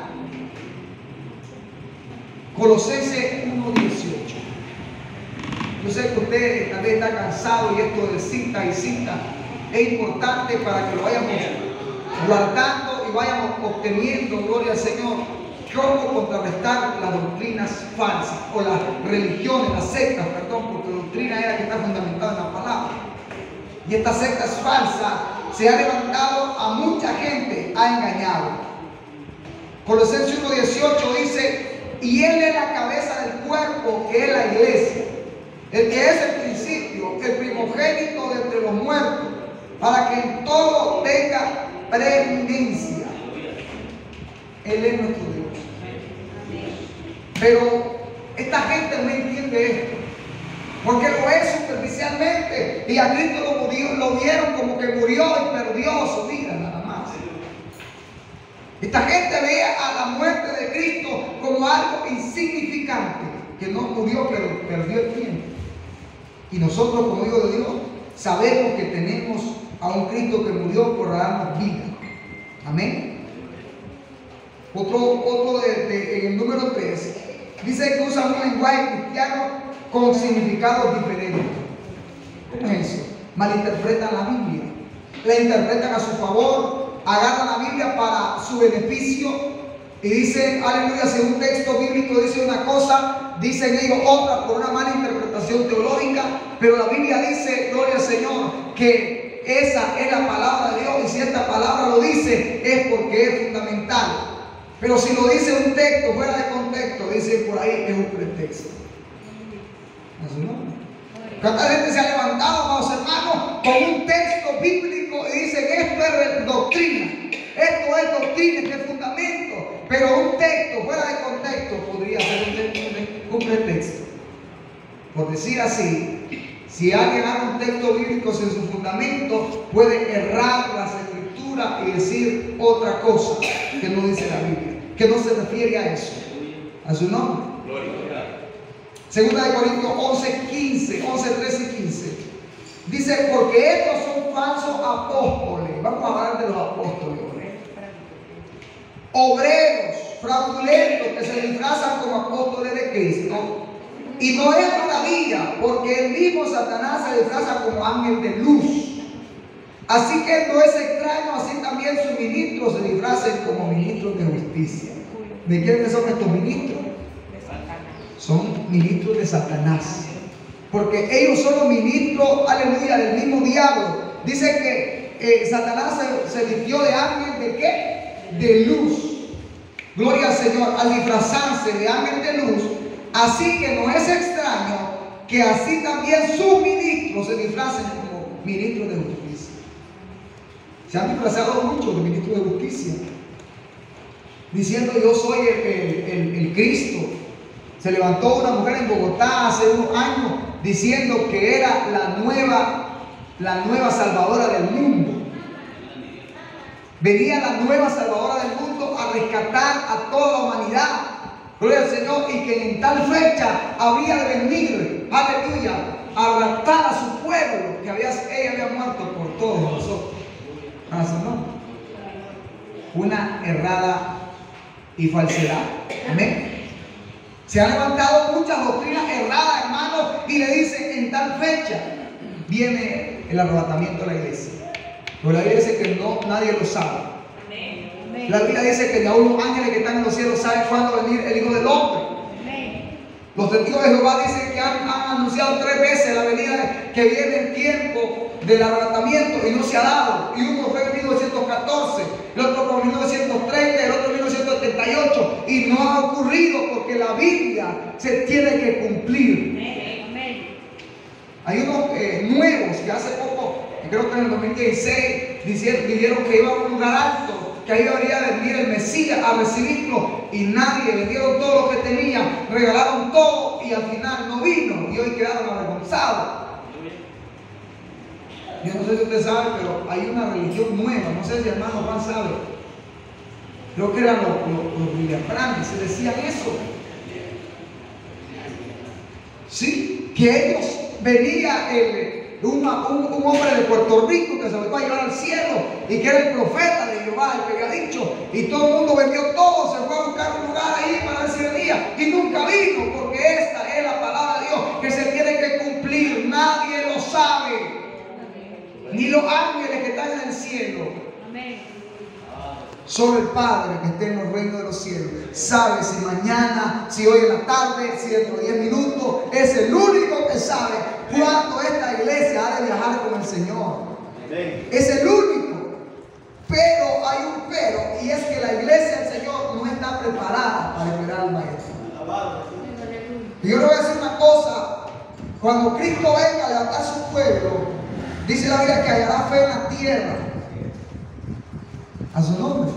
Colosenses 1:18. Yo sé que usted tal vez está cansado y esto de cita y cita es importante para que lo vayamos guardando y vayamos obteniendo, gloria al Señor, cómo contrarrestar las doctrinas falsas o las religiones, las sectas, perdón, porque doctrina es la que está fundamentada en la palabra. Y estas sectas falsas se han levantado, a mucha gente ha engañado. Colosenses 1:18 dice: y Él es la cabeza del cuerpo, que es la iglesia, el que es el principio, el primogénito de entre los muertos, para que en todo tenga preeminencia. Él es nuestro Dios. Pero esta gente no entiende esto, porque lo es superficialmente, y a Cristo lo vieron como que murió y perdió su vida nada más. Esta gente ve a la muerte de Cristo como algo insignificante, que no murió pero perdió el tiempo. Y nosotros, como hijos de Dios, sabemos que tenemos a un Cristo que murió por darnos vida. Amén. Otro en el número 3 dice que usan un lenguaje cristiano con significados diferentes. ¿Cómo es eso? Malinterpretan la Biblia. la interpretan a su favor, agarran la Biblia para su beneficio y dicen, aleluya, si un texto bíblico dice una cosa, dicen ellos otra por una mala interpretación teológica, pero la Biblia dice, gloria al Señor, que esa es la palabra de Dios, y si esta palabra lo dice es porque es fundamental. Pero si lo dice un texto fuera de contexto, dicen por ahí es un pretexto. ¿A su nombre? ¿Cuánta gente se ha levantado, amados hermanos, con un texto bíblico y dicen esto es doctrina, esto es doctrina, este es fundamento? Pero un texto fuera de contexto podría ser un pretexto. Por decir así, si alguien haga un texto bíblico sin su fundamento, puede errar las escrituras y decir otra cosa que no dice la Biblia, que no se refiere a eso. A su nombre. Segunda de Corintios 11, 13 y 15. Dice, porque estos son falsos apóstoles. Vamos a hablar de los apóstoles. Obreros fraudulentos que se disfrazan como apóstoles de Cristo. Y no es todavía, porque el mismo Satanás se disfraza como ángel de luz. Así que no es extraño, así también sus ministros se disfrazan como ministros de justicia. ¿De quiénes son estos ministros? Son ministros de Satanás. Porque ellos son los ministros, aleluya, del mismo diablo. Dice que Satanás se vistió de ángel de ¿qué? De luz. Gloria al Señor, al disfrazarse de ángel de luz. Así que no es extraño que así también sus ministros se disfracen como ministros de justicia. Se han disfrazado mucho de ministros de justicia, diciendo yo soy el Cristo. Se levantó una mujer en Bogotá hace unos años diciendo que era la nueva salvadora del mundo. Venía la nueva salvadora del mundo a rescatar a toda la humanidad. Gloria al Señor. Y que en tal fecha había de venir, aleluya, a raptar a su pueblo, que ella había muerto por todos nosotros. ¿No? Una errada y falsedad. Amén. Se han levantado muchas doctrinas erradas, hermanos, y le dicen en tal fecha viene el arrebatamiento de la iglesia. Pero la Biblia dice que nadie lo sabe. La Biblia dice que ni aún los ángeles que están en los cielos saben cuándo va a venir el Hijo del Hombre. Los testigos de Jehová dicen que han anunciado 3 veces la venida, que viene el tiempo del arrebatamiento y no se ha dado. Y uno fue en 1914, el otro por 1930, el otro en 1978, y no ha ocurrido porque la Biblia se tiene que cumplir. Hay unos nuevos que hace poco, creo que en el 2016, dijeron que iba a un lugar alto, que ahí habría de venir el Mesías a recibirlo, y nadie, vendieron todo lo que tenían, regalaron todo y al final no vino, y hoy quedaron avergonzados. Yo no sé si usted sabe, pero hay una religión nueva, no sé si el hermano Juan sabe, creo que eran los Villafanes, se decían eso. Sí, que ellos venía un hombre de Puerto Rico que se lo iba a llevar al cielo y que era el profeta de Jehová, el que había dicho, y todo el mundo vendió todo, se fue a buscar un lugar ahí para ver si venía y nunca vino, porque esta es la palabra de Dios que se tiene que cumplir. Nadie lo sabe, ni los ángeles que están en el cielo. Solo el Padre que esté en los reinos de los cielos sabe si mañana, si hoy en la tarde, si dentro de 10 minutos. Es el único que sabe cuándo esta iglesia ha de viajar con el Señor. Es el único. Pero hay un pero, y es que la iglesia del Señor no está preparada para esperar al Maestro. Y yo le voy a decir una cosa: cuando Cristo venga a levantar su pueblo, dice la Biblia que hallará fe en la tierra. A su nombre.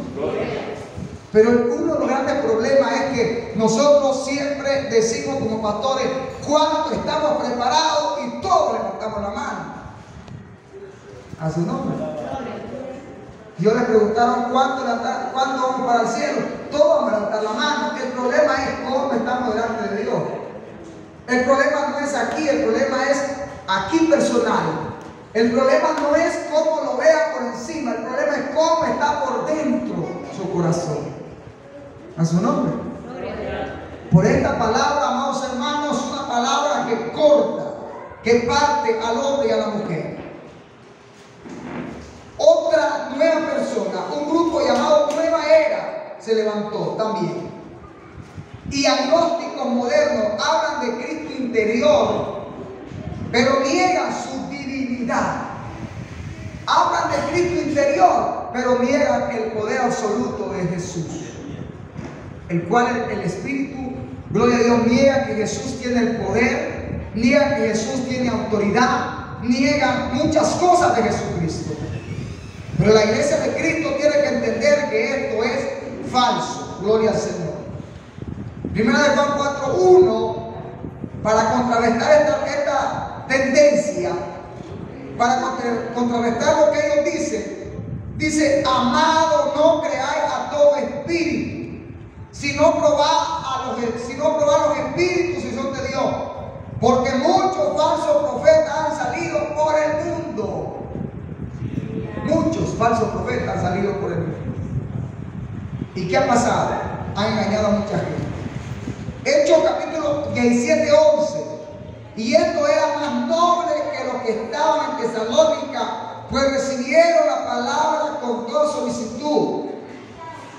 Pero uno de los grandes problemas es que nosotros siempre decimos como pastores cuánto estamos preparados y todos levantamos la mano. A su nombre. Yo les preguntaron cuánto vamos para el cielo. Todos vamos a levantar la mano. El problema es cómo estamos delante de Dios. El problema no es aquí, el problema es aquí personal. El problema no es cómo lo vea por encima, el problema es cómo está por dentro su corazón. A su nombre. Por esta palabra, amados hermanos, una palabra que corta, que parte al hombre y a la mujer. nueva persona, un grupo llamado Nueva Era se levantó también. Y agnósticos modernos hablan de Cristo interior, pero niegan su divinidad. Hablan de Cristo interior, pero niegan el poder absoluto de Jesús, el cual el Espíritu, gloria a Dios, niega que Jesús tiene el poder, niega que Jesús tiene autoridad, niega muchas cosas de Jesucristo. Pero la iglesia de Cristo tiene que entender que esto es falso. Gloria al Señor. Primera de Juan 4:1, para contrarrestar esta tendencia, para contrarrestar lo que ellos dicen, dice: amado, no creáis a todo espíritu, sino probad los espíritus si son de Dios, porque muchos falsos profetas han salido por el mundo. Muchos falsos profetas han salido por el mundo. ¿Y qué ha pasado? Han engañado a mucha gente. Hechos capítulo 17:11. Y esto era más noble que los que estaban en Tesalónica, pues recibieron la palabra con toda solicitud,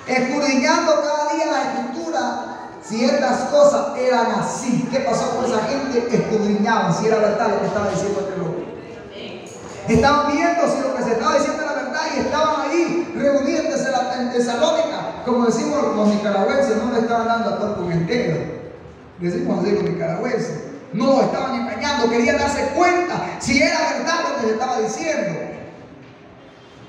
escudriñando cada día la escritura si estas cosas eran así. ¿Qué pasó con esa gente? Escudriñaban si era verdad lo que estaba diciendo este hombre. Estaban viendo si lo que se estaba diciendo era verdad y estaban ahí reunidos en Tesalónica. Como decimos los nicaragüenses, no le estaban dando a cuerpo entero. Decimos así los nicaragüenses. No, estaban engañando, querían darse cuenta si era verdad lo que se estaba diciendo.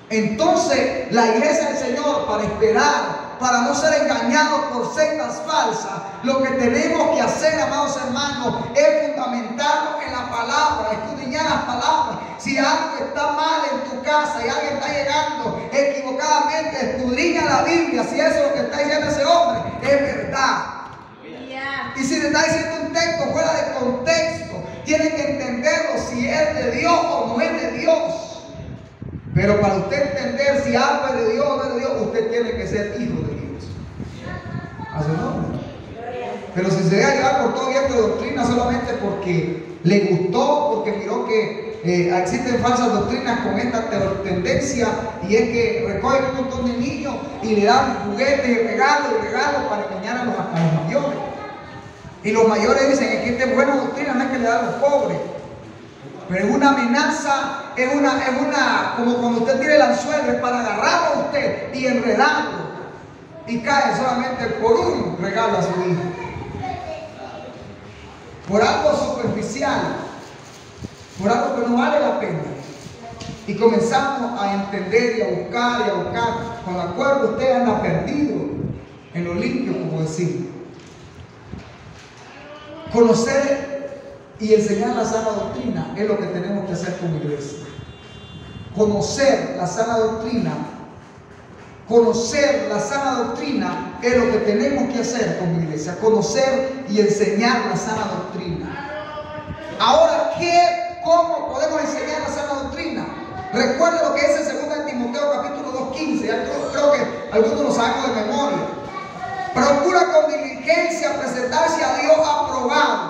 Entonces, la iglesia del Señor, para esperar, para no ser engañados por sectas falsas, lo que tenemos que hacer, amados hermanos, es fundamentarnos en la palabra, escudriñar las palabras. Si algo está mal en tu casa y alguien está llegando equivocadamente, escudriña la Biblia. Si eso es lo que está diciendo ese hombre es verdad. Y si le está diciendo un texto fuera de contexto, tiene que entenderlo si es de Dios o no es de Dios. Pero para usted entender si algo es de Dios o no es de Dios, usted tiene que ser hijo de Dios. A su nombre. Pero si se deja llevar por todo viento de doctrina solamente porque le gustó, porque miró que existen falsas doctrinas con esta tendencia, y es que recogen un montón de niños y le dan juguetes y regalos para engañar a los mayores. Y los mayores dicen que esta buena doctrina no es que le dan a los pobres, pero es una amenaza, es una como cuando usted tira el anzuelo, es para agarrarlo a usted y enredarlo, y cae solamente por un regalo a su hijo, por algo superficial, por algo que no vale la pena. Y comenzamos a entender y a buscar. Con acuerdo, usted anda perdido en lo limpio, como decimos. Conocer y enseñar la sana doctrina es lo que tenemos que hacer como iglesia. Conocer la sana doctrina es lo que tenemos que hacer como iglesia. Conocer y enseñar la sana doctrina. Ahora, ¿cómo podemos enseñar la sana doctrina? Recuerde lo que dice 2 Timoteo capítulo 2:15. Creo que algunos lo sabemos de memoria. Procura con diligencia presentarse a Dios aprobado,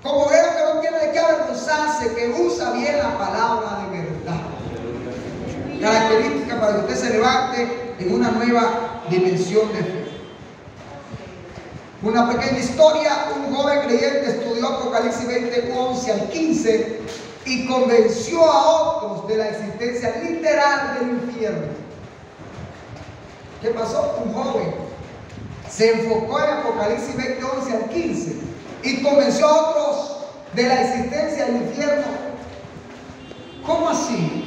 como obrero que no tiene de qué avergonzarse, que usa bien la palabra de verdad. Característica para que usted se levante en una nueva dimensión de fe. Una pequeña historia: un joven creyente estudió Apocalipsis 20:11 al 15 y convenció a otros de la existencia literal del infierno. ¿Qué pasó? Un joven se enfocó en Apocalipsis 20:11 al 15 y convenció a otros de la existencia del infierno. ¿Cómo así?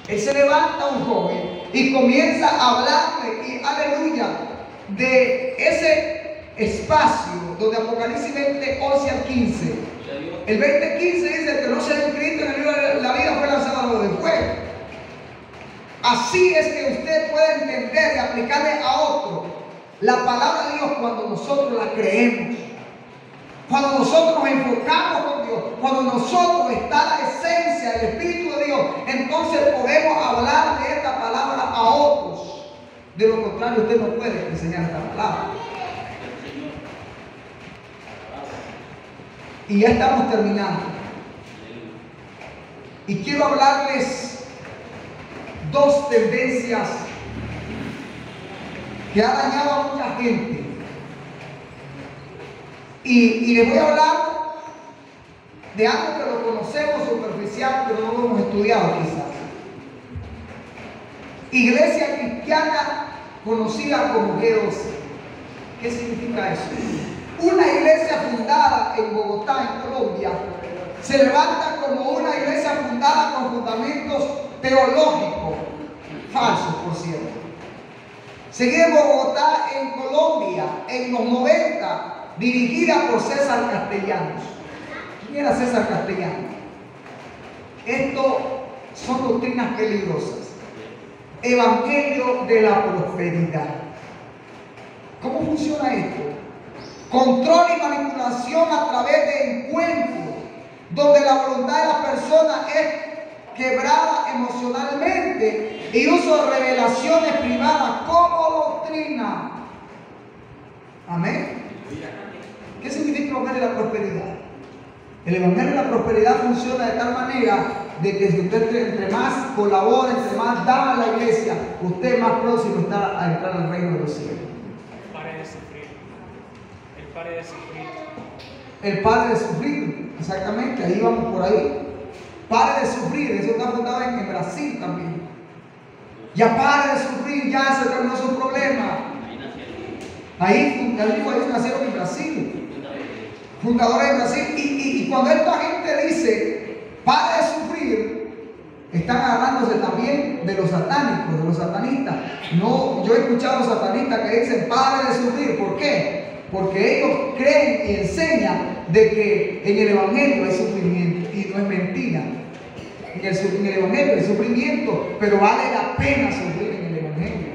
Él se levanta, un joven, y comienza a hablarle, y aleluya, de ese espacio donde Apocalipsis 20:11 al 15. El 20:15 dice que no se ha inscrito en el libro de la vida, fue lanzado a lo de fuego. Así es que usted puede entender y aplicarle a otro la palabra de Dios cuando nosotros la creemos, cuando nosotros nos enfocamos con Dios, cuando nosotros está la esencia del Espíritu de Dios. Entonces podemos hablar de esta palabra a otros. De lo contrario, usted no puede enseñar esta palabra. Y ya estamos terminando. Y quiero hablarles dos tendencias que ha dañado a mucha gente. Y les voy a hablar de algo que lo conocemos superficial, pero no lo hemos estudiado quizás. Iglesia cristiana conocida como G12. ¿Qué significa eso? Una iglesia fundada en Bogotá, en Colombia, se levanta como una iglesia fundada con fundamentos teológicos, falsos por cierto. Seguida en Bogotá, en Colombia, en los 90, dirigida por César Castellanos. ¿Quién era César Castellanos? Esto son doctrinas peligrosas. Evangelio de la prosperidad. ¿Cómo funciona esto? Control y manipulación a través de encuentros donde la voluntad de la persona es quebrada emocionalmente y uso de revelaciones privadas como doctrina. Amén. ¿Qué significa el Evangelio de la prosperidad? El Evangelio de la prosperidad funciona de tal manera de que si usted entre más colabora, entre más da a la iglesia, usted es más próximo está a entrar al reino de los cielos. Pare de sufrir. El pare de sufrir. El pare de sufrir, exactamente, ahí vamos por ahí. Pare de sufrir, eso está fundado en Brasil también. Ya pare de sufrir, ya se terminó su problema. Ahí nacieron en Brasil. Fundadores de Brasil. Y cuando esta gente dice pare de sufrir, están agarrándose también de los satánicos, de los satanistas. No, yo he escuchado satanistas que dicen pare de sufrir. ¿Por qué? Porque ellos creen y enseñan de que en el Evangelio hay sufrimiento, y no es mentira. En el Evangelio hay sufrimiento, pero vale la pena sufrir en el Evangelio.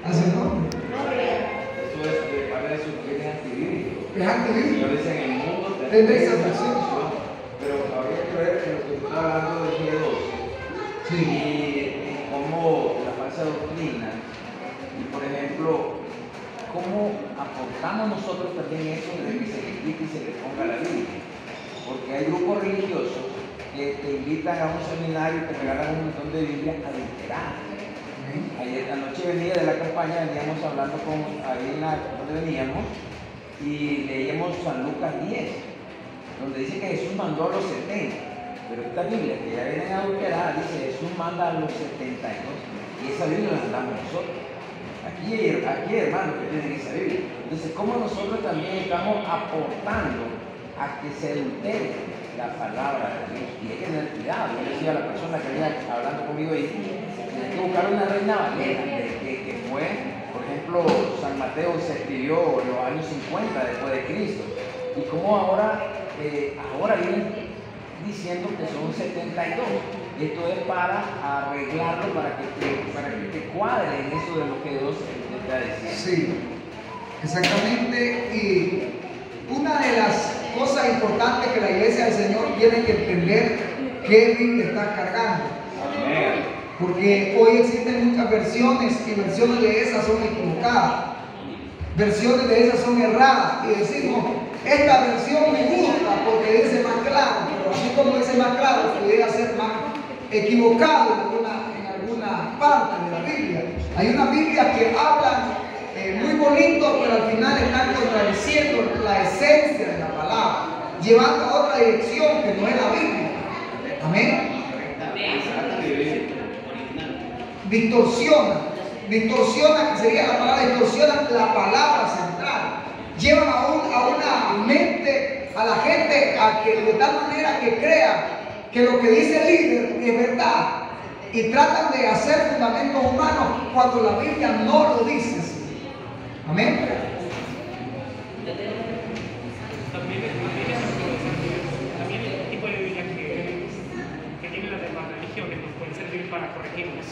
¿Hace nombre? Eso es de pare de sufrir, es antibíblico. Es antibíblico. Señor dice en el mundo tendréis aflicción. Pero habría que ver que lo que está hablando de G12 Sí. y cómo la falsa doctrina, y por ejemplo, cómo aportamos nosotros también eso de que se le quite y se le ponga la Biblia. Porque hay grupos religiosos que te invitan a un seminario y te regalan un montón de Biblias adulteradas. Ayer anoche venía de la campaña, veníamos hablando con ahí donde veníamos y leíamos San Lucas 10, donde dice que Jesús mandó a los 70. Pero esta Biblia que ya viene adulterada dice Jesús manda a los 72 y esa Biblia la mandamos nosotros. Aquí hay hermanos que tienen esa Biblia. Entonces, ¿cómo nosotros también estamos aportando a que se adultere la palabra de Dios? Y hay que tener cuidado. Yo le decía a la persona que venía hablando conmigo ahí, hay que buscar una reina valera que fue, por ejemplo, San Mateo se escribió en los años 50 después de Cristo. Y cómo ahora vienen diciendo que son 72. Esto es para arreglarlo, para que te cuadre en eso de lo que Dios te está diciendo. Sí, exactamente. Y una de las cosas importantes que la iglesia del Señor tiene que entender qué Biblia está cargando. Amén. Porque hoy existen muchas versiones y versiones de esas son equivocadas. Versiones de esas son erradas. Y decimos, esta versión me gusta porque dice más claro, pero así como dice más claro, pudiera ser más equivocado en alguna parte de la Biblia. Hay una Biblia que habla muy bonito, pero al final están contradiciendo la esencia de la palabra, llevando a otra dirección que no es la Biblia. Amén. Distorsiona, que sería la palabra, distorsiona la palabra central. Llevan a una mente, a la gente, a que de tal manera que crea que lo que dice el líder es verdad y tratan de hacer fundamentos humanos cuando la Biblia no lo dice así. Amén. También el tipo de Biblia que tienen las demás religiones nos pueden servir para corregirnos.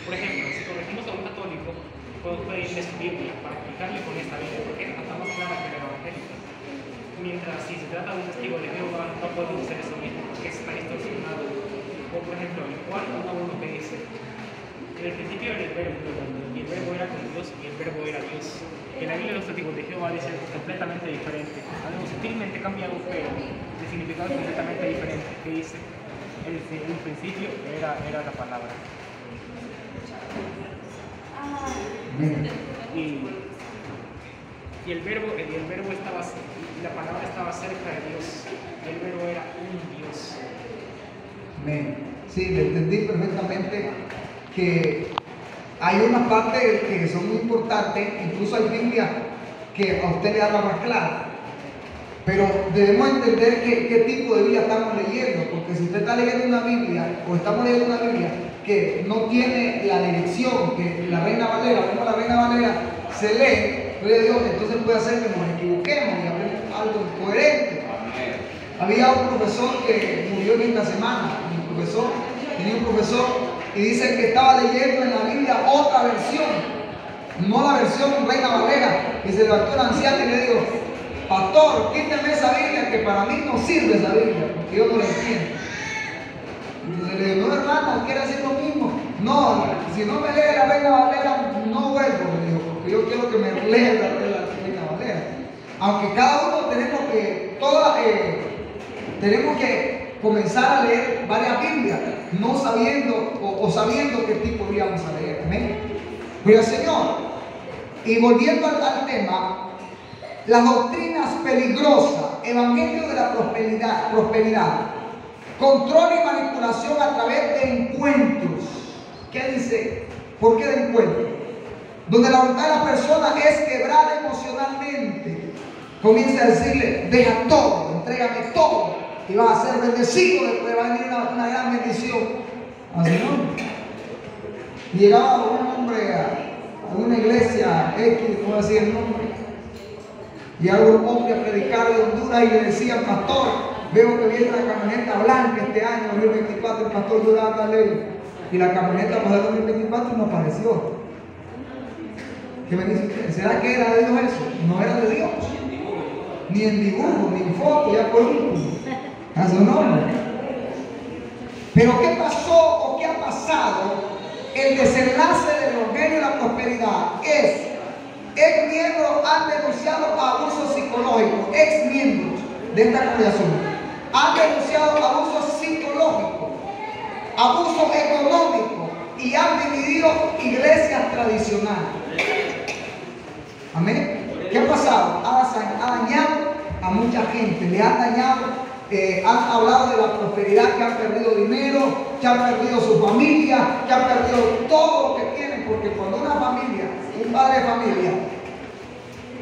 Por ejemplo, si corregimos a un católico, podemos pedirle su Biblia para explicarle con esta Biblia, porque está más clara que la evangélica. Mientras si se trata de un testigo de Jehová, no podemos hacer eso mismo, porque está distorsionado. O por ejemplo, en Juan 1:1 que dice, en el principio era el verbo, y el verbo era con Dios, y el verbo era Dios. En la Biblia de los testigos de Jehová dice algo completamente diferente, algo sutilmente cambiado, pero de significado completamente diferente, que dice, en el principio era la palabra. Amén. Y el verbo estaba, la palabra estaba cerca de Dios. El verbo era un Dios. Amén. Sí, le entendí perfectamente que hay unas partes que son muy importantes, incluso hay Biblia que a usted le habla más claro. Pero debemos entender qué tipo de Biblia estamos leyendo, porque si usted está leyendo una Biblia, o estamos leyendo una Biblia que no tiene la dirección que la Reina Valera, como la Reina Valera se lee, gloria a Dios, entonces puede hacer que nos equivoquemos y hablemos algo incoherente. Había un profesor que murió en esta semana, tenía un profesor y dice que estaba leyendo en la Biblia otra versión, no la versión Reina Valera, y se levantó el anciano y le dijo: pastor, quíteme esa Biblia que para mí no sirve esa Biblia, porque yo no la entiendo. Entonces le digo: no, hermano, quiere decir lo mismo. No, si no me lee la Reina Valera, no vuelvo, le digo, porque yo quiero que me lea la Reina Valera. Aunque cada uno tenemos que comenzar a leer varias Biblias, no sabiendo o sabiendo qué tipo íbamos a leer. Amén. Gloria al Señor. Y volviendo al tema, las doctrinas peligrosas, evangelio de la prosperidad, control y manipulación a través de encuentros. ¿Qué dice? ¿Por qué de encuentros? Donde la voluntad de la persona es quebrada emocionalmente. Comienza a decirle: deja todo, entrégame todo, y vas a ser bendecido, después va a venir una gran bendición. Así no. Llegaba un hombre a una iglesia X, no voy a decir el nombre, y a un hombre a predicar de Honduras y le decían: pastor, veo que viene una camioneta blanca este año, 2024, el pastor llorando a ley, y la camioneta pasó 2024 y no apareció. ¿Qué me dice? ¿Será que era de Dios eso? No era de Dios, ni en dibujo, ni en foto, ya por último, a su nombre. Pero ¿qué pasó o qué ha pasado? El desenlace del evangelio de la prosperidad es: ex miembros han denunciado abusos psicológicos, ex miembros de esta congregación han denunciado abusos psicológicos, abusos económicos, y han dividido iglesias tradicionales. Amén. ¿Qué ha pasado? Ha dañado a mucha gente, le han dañado. Han hablado de la prosperidad, que han perdido dinero, que han perdido su familia, que han perdido todo lo que tienen, porque cuando una familia, un padre de familia,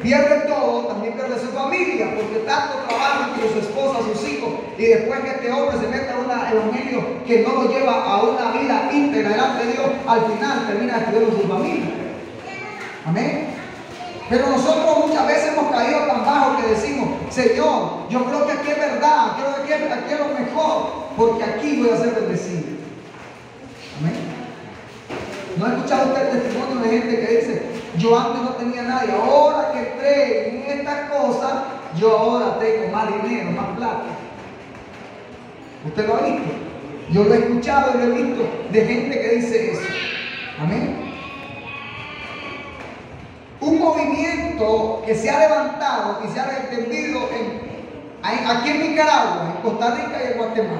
pierde todo, también pierde su familia, porque tanto trabaja entre su esposa, sus hijos, y después que este hombre se mete a un evangelio que no lo lleva a una vida íntegra delante de Dios, al final termina destruyendo su familia. Amén. Pero nosotros muchas veces hemos caído tan bajo que decimos: Señor, yo creo que aquí es verdad, creo que aquí es lo mejor, porque aquí voy a ser bendecido. Amén. ¿No ha escuchado usted el testimonio de gente que dice: yo antes no tenía nada y ahora que entré en estas cosas, yo ahora tengo más dinero, más plata? ¿Usted lo ha visto? Yo lo he escuchado y lo he visto de gente que dice eso. Amén. Un movimiento que se ha levantado y se ha extendido aquí en Nicaragua, en Costa Rica y en Guatemala.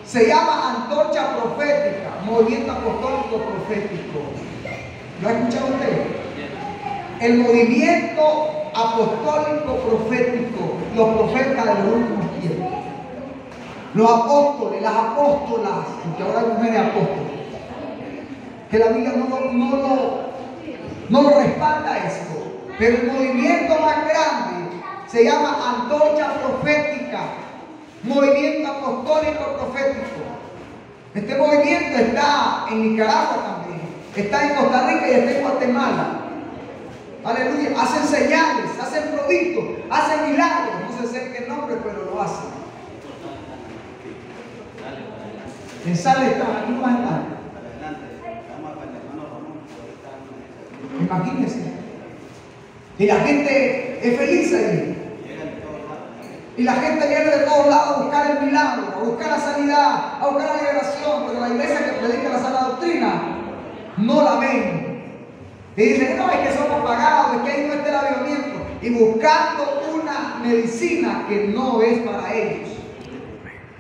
Se llama Antorcha Profética, Movimiento Apostólico Profético. ¿Lo ha escuchado usted? El Movimiento Apostólico Profético, los profetas de los últimos tiempos. Los apóstoles, las apóstolas, porque ahora hay mujeres apóstoles. Que la Biblia no lo respalda esto, pero el movimiento más grande se llama Antorcha Profética, Movimiento Apostólico Profético. Este movimiento está en Nicaragua también, está en Costa Rica y está en Guatemala. Aleluya. Hacen señales, hacen prodigios, hacen milagros. No sé qué nombre, pero lo hacen. En Sala está, aquí más adelante. Imagínense. Y la gente es feliz ahí. Y la gente viene de todos lados a buscar el milagro, a buscar la sanidad, a buscar la liberación. Pero la iglesia que predica la sana doctrina no la ven. Y dicen: no, es que son apagados, es que ahí no está el avivamiento. Y buscando una medicina que no es para ellos.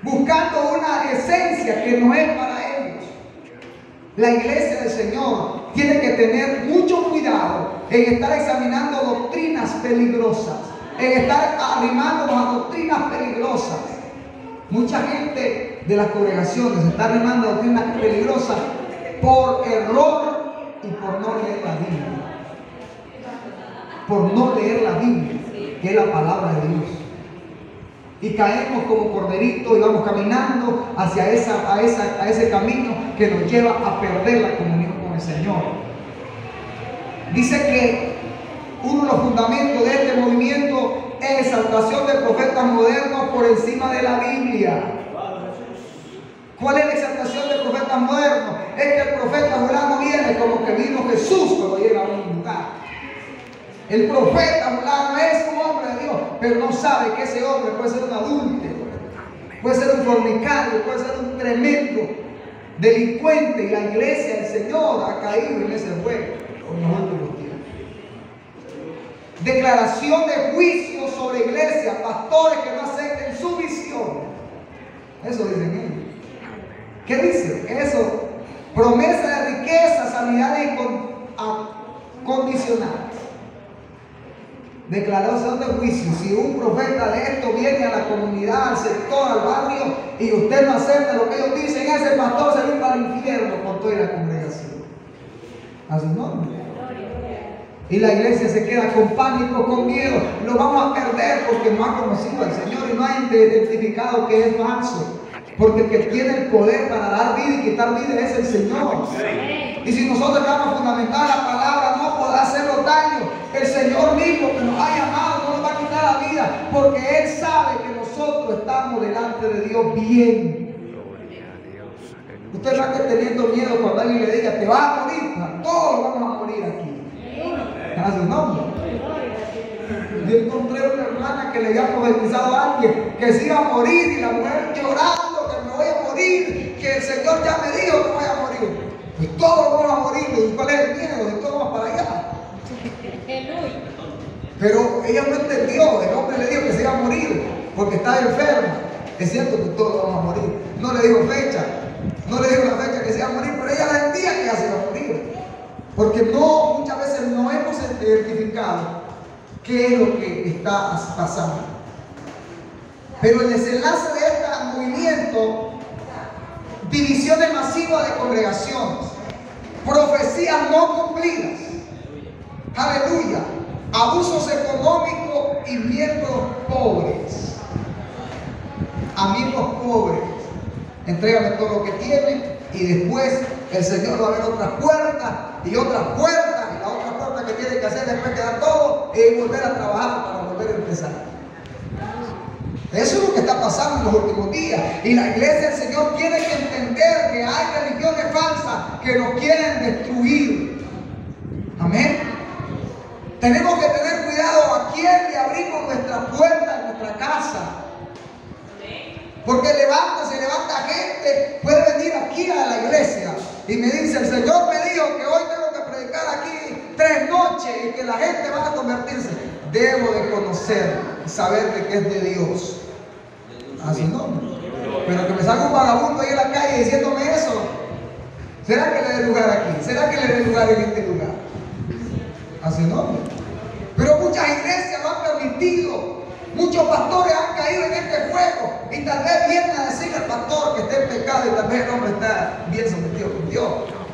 Buscando una esencia que no es para ellos. La iglesia del Señor tiene que tener mucho cuidado en estar examinando doctrinas peligrosas, en estar arrimándonos a doctrinas peligrosas. Mucha gente de las congregaciones está arrimando a doctrinas peligrosas por error y por no leer la Biblia. Por no leer la Biblia, que es la palabra de Dios. Y caemos como corderitos y vamos caminando hacia ese camino que nos lleva a perder la comunión con el Señor. Dice que uno de los fundamentos de este movimiento es exaltación de profetas modernos por encima de la Biblia. ¿Cuál es la exaltación de profetas modernos? Es que el profeta fulano viene como que vino Jesús cuando llega a un lugar. El profeta fulano es un hombre de Dios, pero no sabe que ese hombre puede ser un adúltero, puede ser un fornicario, puede ser un tremendo delincuente. Y la iglesia del Señor ha caído en ese juego en los últimos tiempos. Declaración de juicio sobre iglesia, pastores que no acepten su visión. Eso dicen ellos. ¿Qué dice? Eso, promesa de riqueza, sanidades condicionales. Declaración de juicio. Si un profeta de esto viene a la comunidad, al sector, al barrio, y usted no acepta lo que ellos dicen, ese pastor se va al infierno por toda la congregación. A su nombre. Y la iglesia se queda con pánico, con miedo. Lo vamos a perder porque no ha conocido al Señor y no ha identificado que es falso. Porque el que tiene el poder para dar vida y quitar vida es el Señor. Y si nosotros vamos a fundamentar la palabra, no podrá hacernos daño. El Señor mismo que nos ha llamado no nos va a quitar la vida, porque Él sabe que nosotros estamos delante de Dios bien. Usted va a estar teniendo miedo cuando alguien le diga, te vas a morir. Todos vamos a morir aquí. A su nombre. Yo encontré una hermana que le había profetizado a alguien que se iba a morir, y la mujer llorando que me voy a morir, que el Señor ya me dijo que voy a morir. Pues todos vamos a morir. ¿Y cuál es el miedo? Y todos vamos para allá. Pero ella no entendió. El hombre le dijo que se iba a morir porque estaba enferma. Es cierto que todos vamos a morir. No le dijo fecha, no le dijo la fecha que se iba a morir, pero ella sentía que ya se iba a morir. Porque muchas veces no hemos identificado qué es lo que está pasando. Pero el desenlace de este movimiento, divisiones masivas de congregaciones, profecías no cumplidas, aleluya, abusos económicos y miembros pobres. A miembros pobres, entrégame todo lo que tienen, y después el Señor va a abrir otras puertas y otras puertas, y la otra puerta que tiene que hacer después que dar todo es volver a trabajar para volver a empezar. Eso es lo que está pasando en los últimos días. Y la iglesia del Señor tiene que entender que hay religiones falsas que nos quieren destruir. Amén. Tenemos que tener cuidado a quién le abrimos nuestra puerta en nuestra casa. Porque se levanta gente, puede venir aquí a la iglesia y me dice, el Señor me dijo que hoy tengo que predicar aquí 3 noches y que la gente va a convertirse. Debo de conocer y saber de que es de Dios. Así no. Pero que me salga un vagabundo ahí en la calle diciéndome eso, ¿será que le dé lugar aquí? ¿Será que le dé lugar en este lugar? Así no. Pero muchas iglesias lo han permitido. Muchos pastores han caído en este juego, y tal vez vienen a decirle al pastor que está en pecado, y tal vez el hombre está bien sometido con Dios,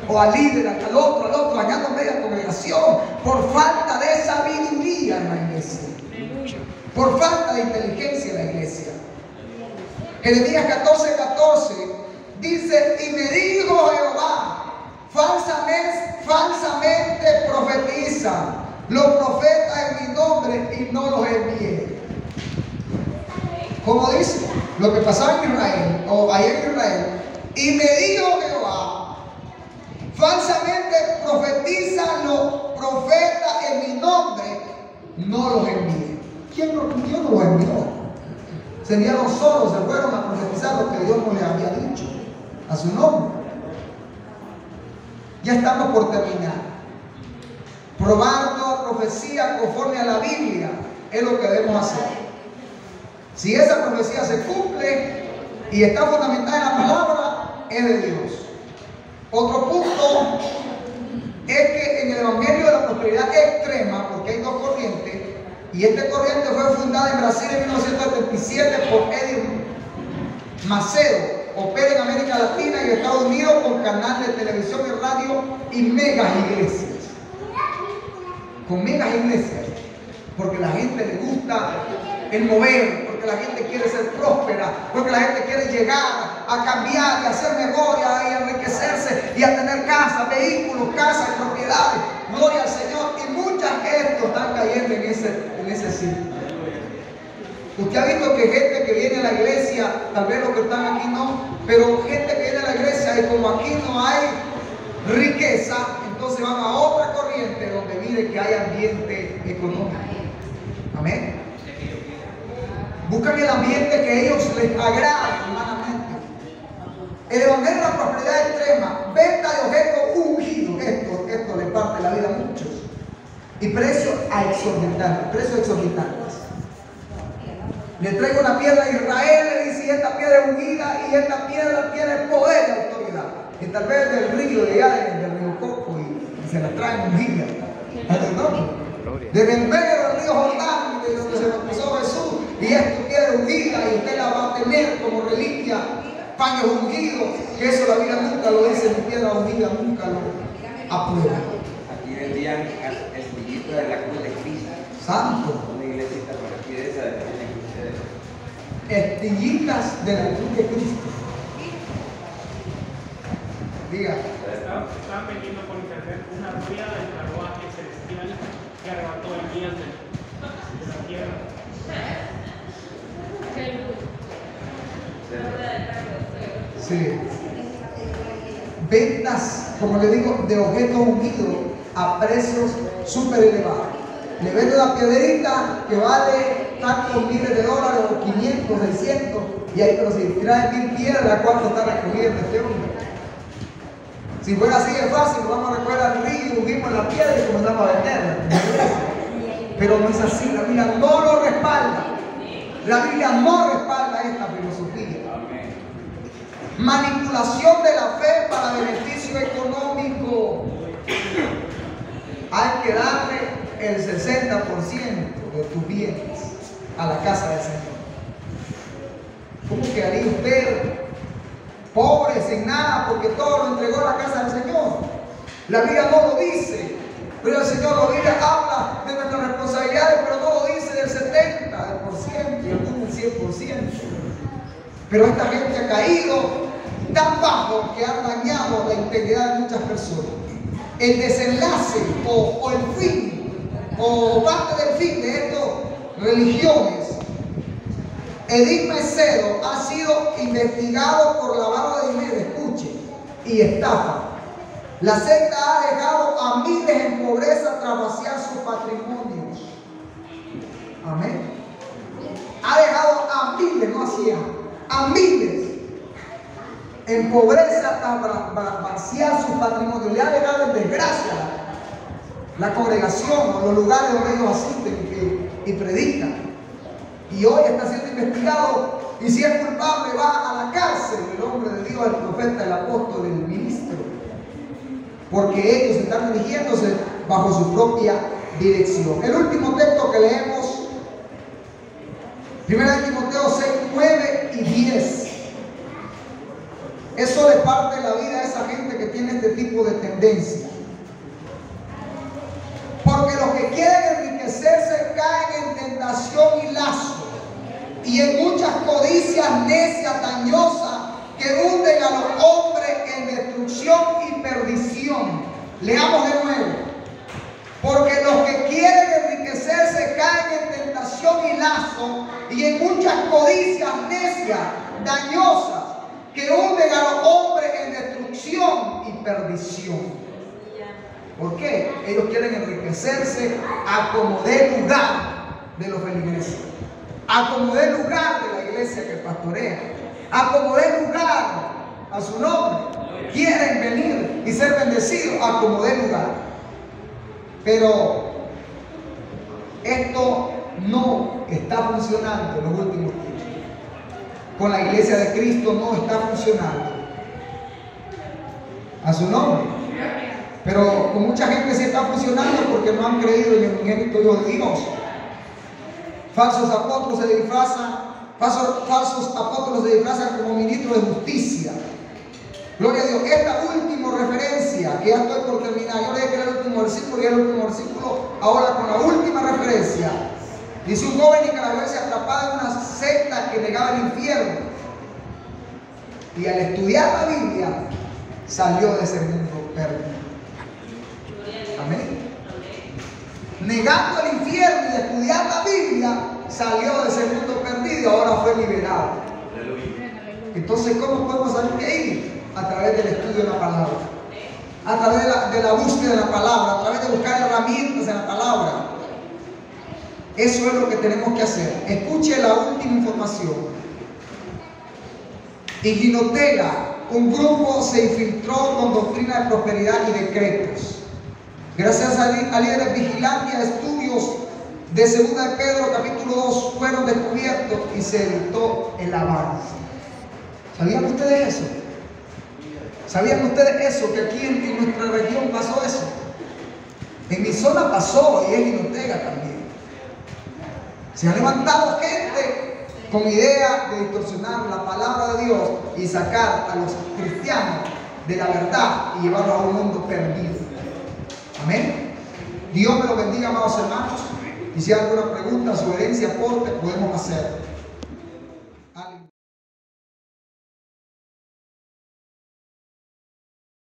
o al líder, al otro, dañando media congregación por falta de sabiduría en la iglesia, por falta de inteligencia en la iglesia. Jeremías 14:14 dice, y me dijo Jehová, falsamente profetizan los profetas en mi nombre y no los envié. Como dice, lo que pasaba en Israel, o allá en Israel, y me dijo Jehová, falsamente profetizan los profetas en mi nombre, no los envié. ¿Quién no los envió? Serían los solos, se fueron a profetizar lo que Dios no les había dicho a su nombre. Ya estamos por terminar. Probar toda profecía conforme a la Biblia es lo que debemos hacer. Si esa profecía se cumple y está fundamentada en la palabra, es de Dios. Otro punto es que en el Evangelio de la Prosperidad Extrema, porque hay dos corrientes, y esta corriente fue fundada en Brasil en 1977 por Edir Macedo, opera en América Latina y Estados Unidos con canal de televisión y radio y megas iglesias. Con megas iglesias, porque la gente le gusta el mover, porque la gente quiere ser próspera, porque la gente quiere llegar a cambiar y a hacer mejor y a enriquecerse y a tener casas, vehículos, casas, propiedades. Gloria al Señor. Y muchas gestos están cayendo en ese sitio. Usted ha visto que gente que viene a la iglesia, tal vez los que están aquí no, pero gente que viene a la iglesia y como aquí no hay riqueza, entonces van a otra corriente donde mire que hay ambiente económico. Amén. Buscan el ambiente que a ellos les agrada humanamente. El Evangelio de la Prosperidad Extrema, venta de objetos ungidos. Esto le parte la vida a muchos. Y precios exorbitantes. Le traigo una piedra a Israel, le dice, y esta piedra es ungida, y esta piedra tiene poder y autoridad. Y tal vez del río, de allá del río Coco, y se la traen ungida. Desde el medio del río Jordán, de donde se bautizó Jesús, y esta piedra ungida, y usted la va a tener como reliquia, paños ungidos, que eso la Biblia nunca lo dice, ni piedra ungida nunca lo aprueba. Aquí vendían estillitos de la cruz de Cristo. Santo. Una iglesita por aquí de esa de Estillitas de la cruz de Cristo. Diga. Estaban vendiendo por internet una rueda del carruaje celestial que arrebató el guía de la tierra. Sí. Ventas, como le digo, de objetos ungidos a precios súper elevados. Le vende una piedrita que vale tantos miles de dólares, o 500, 600, y ahí, pero si tiras 1000 piedras, ¿cuánto está recogiendo este hombre? Si fuera así de fácil, vamos a recoger al río, ungimos la piedra y comenzamos a venderla. Pero no es así, la Biblia no lo respalda. La Biblia no respalda esta filosofía. Manipulación de la fe para beneficio económico. Hay que darle el 60% de tus bienes a la casa del Señor. ¿Cómo quedaría usted pobre, sin nada, porque todo lo entregó a la casa del Señor? La Biblia no lo dice, pero el Señor, la Biblia habla de nuestras responsabilidades, pero no lo dice del 70% y algunos del 100%. Pero esta gente ha caído tan bajo que han dañado la integridad de muchas personas. El desenlace o el fin, o parte del fin de estas religiones, Edir Macedo ha sido investigado por lavado de dinero, escuche, y estafa. La secta ha dejado a miles en pobreza tras vaciar sus patrimonios. Amén. Ha dejado a miles, no a 100, a miles en pobreza tras vaciar sus patrimonios. Le ha dejado en desgracia la congregación o los lugares donde ellos asisten y predican. Y hoy está siendo investigado, y si es culpable va a la cárcel el hombre de Dios, el profeta, el apóstol, el ministro, porque ellos están dirigiéndose bajo su propia dirección. El último texto que leemos, 1 Timoteo 6, 9 y 10. Eso le parte la vida a esa gente que tiene este tipo de tendencia. Porque los que quieren enriquecerse caen en tentación y lazo, y en muchas codicias necias, dañosas, que hunden a los hombres en destrucción y perdición. Leamos de nuevo. Porque los que quieren enriquecerse caen en tentación y lazo, y en muchas codicias necias, dañosas, que hunden a los hombres en destrucción y perdición. ¿Por qué? Ellos quieren enriquecerse a como dé lugar de los feligreses, a como dé lugar de la iglesia que pastorea, a como dé lugar a su nombre. Quieren venir y ser bendecidos a como dé lugar. Pero esto no está funcionando en los últimos tiempos. Con la iglesia de Cristo no está funcionando. A su nombre. Pero con mucha gente se está fusionando porque no han creído en el unigénito Hijo de Dios. Falsos apóstoles se disfrazan, falsos apóstoles se disfrazan como ministros de justicia. Gloria a Dios. Esta última referencia, que ya estoy por terminar, yo le dije que era el último versículo y el último versículo, ahora con la última referencia. Dice: un joven nicaragüense atrapado en una secta que negaba el infierno, y al estudiar la Biblia salió de ese mundo perdido. Amén. Negando el infierno y estudiar la Biblia, salió de ese mundo perdido y ahora fue liberado. Entonces, ¿cómo podemos salir de ahí? A través del estudio de la palabra, a través de la búsqueda de la palabra, a través de buscar herramientas en la palabra. Eso es lo que tenemos que hacer. Escuche la última información. En Jinotega, un grupo se infiltró con doctrina de prosperidad y decretos. Gracias a líderes vigilantes y a estudios de 2 de Pedro capítulo 2 fueron descubiertos y se evitó el avance. ¿Sabían ustedes eso? ¿Sabían ustedes eso? Que aquí en nuestra región pasó eso. En mi zona pasó y en Jinotega también. Se ha levantado gente con idea de distorsionar la palabra de Dios y sacar a los cristianos de la verdad y llevarlos a un mundo perdido. Amén. Dios me lo bendiga, amados hermanos. Y si hay alguna pregunta, sugerencia, aporte, podemos hacer.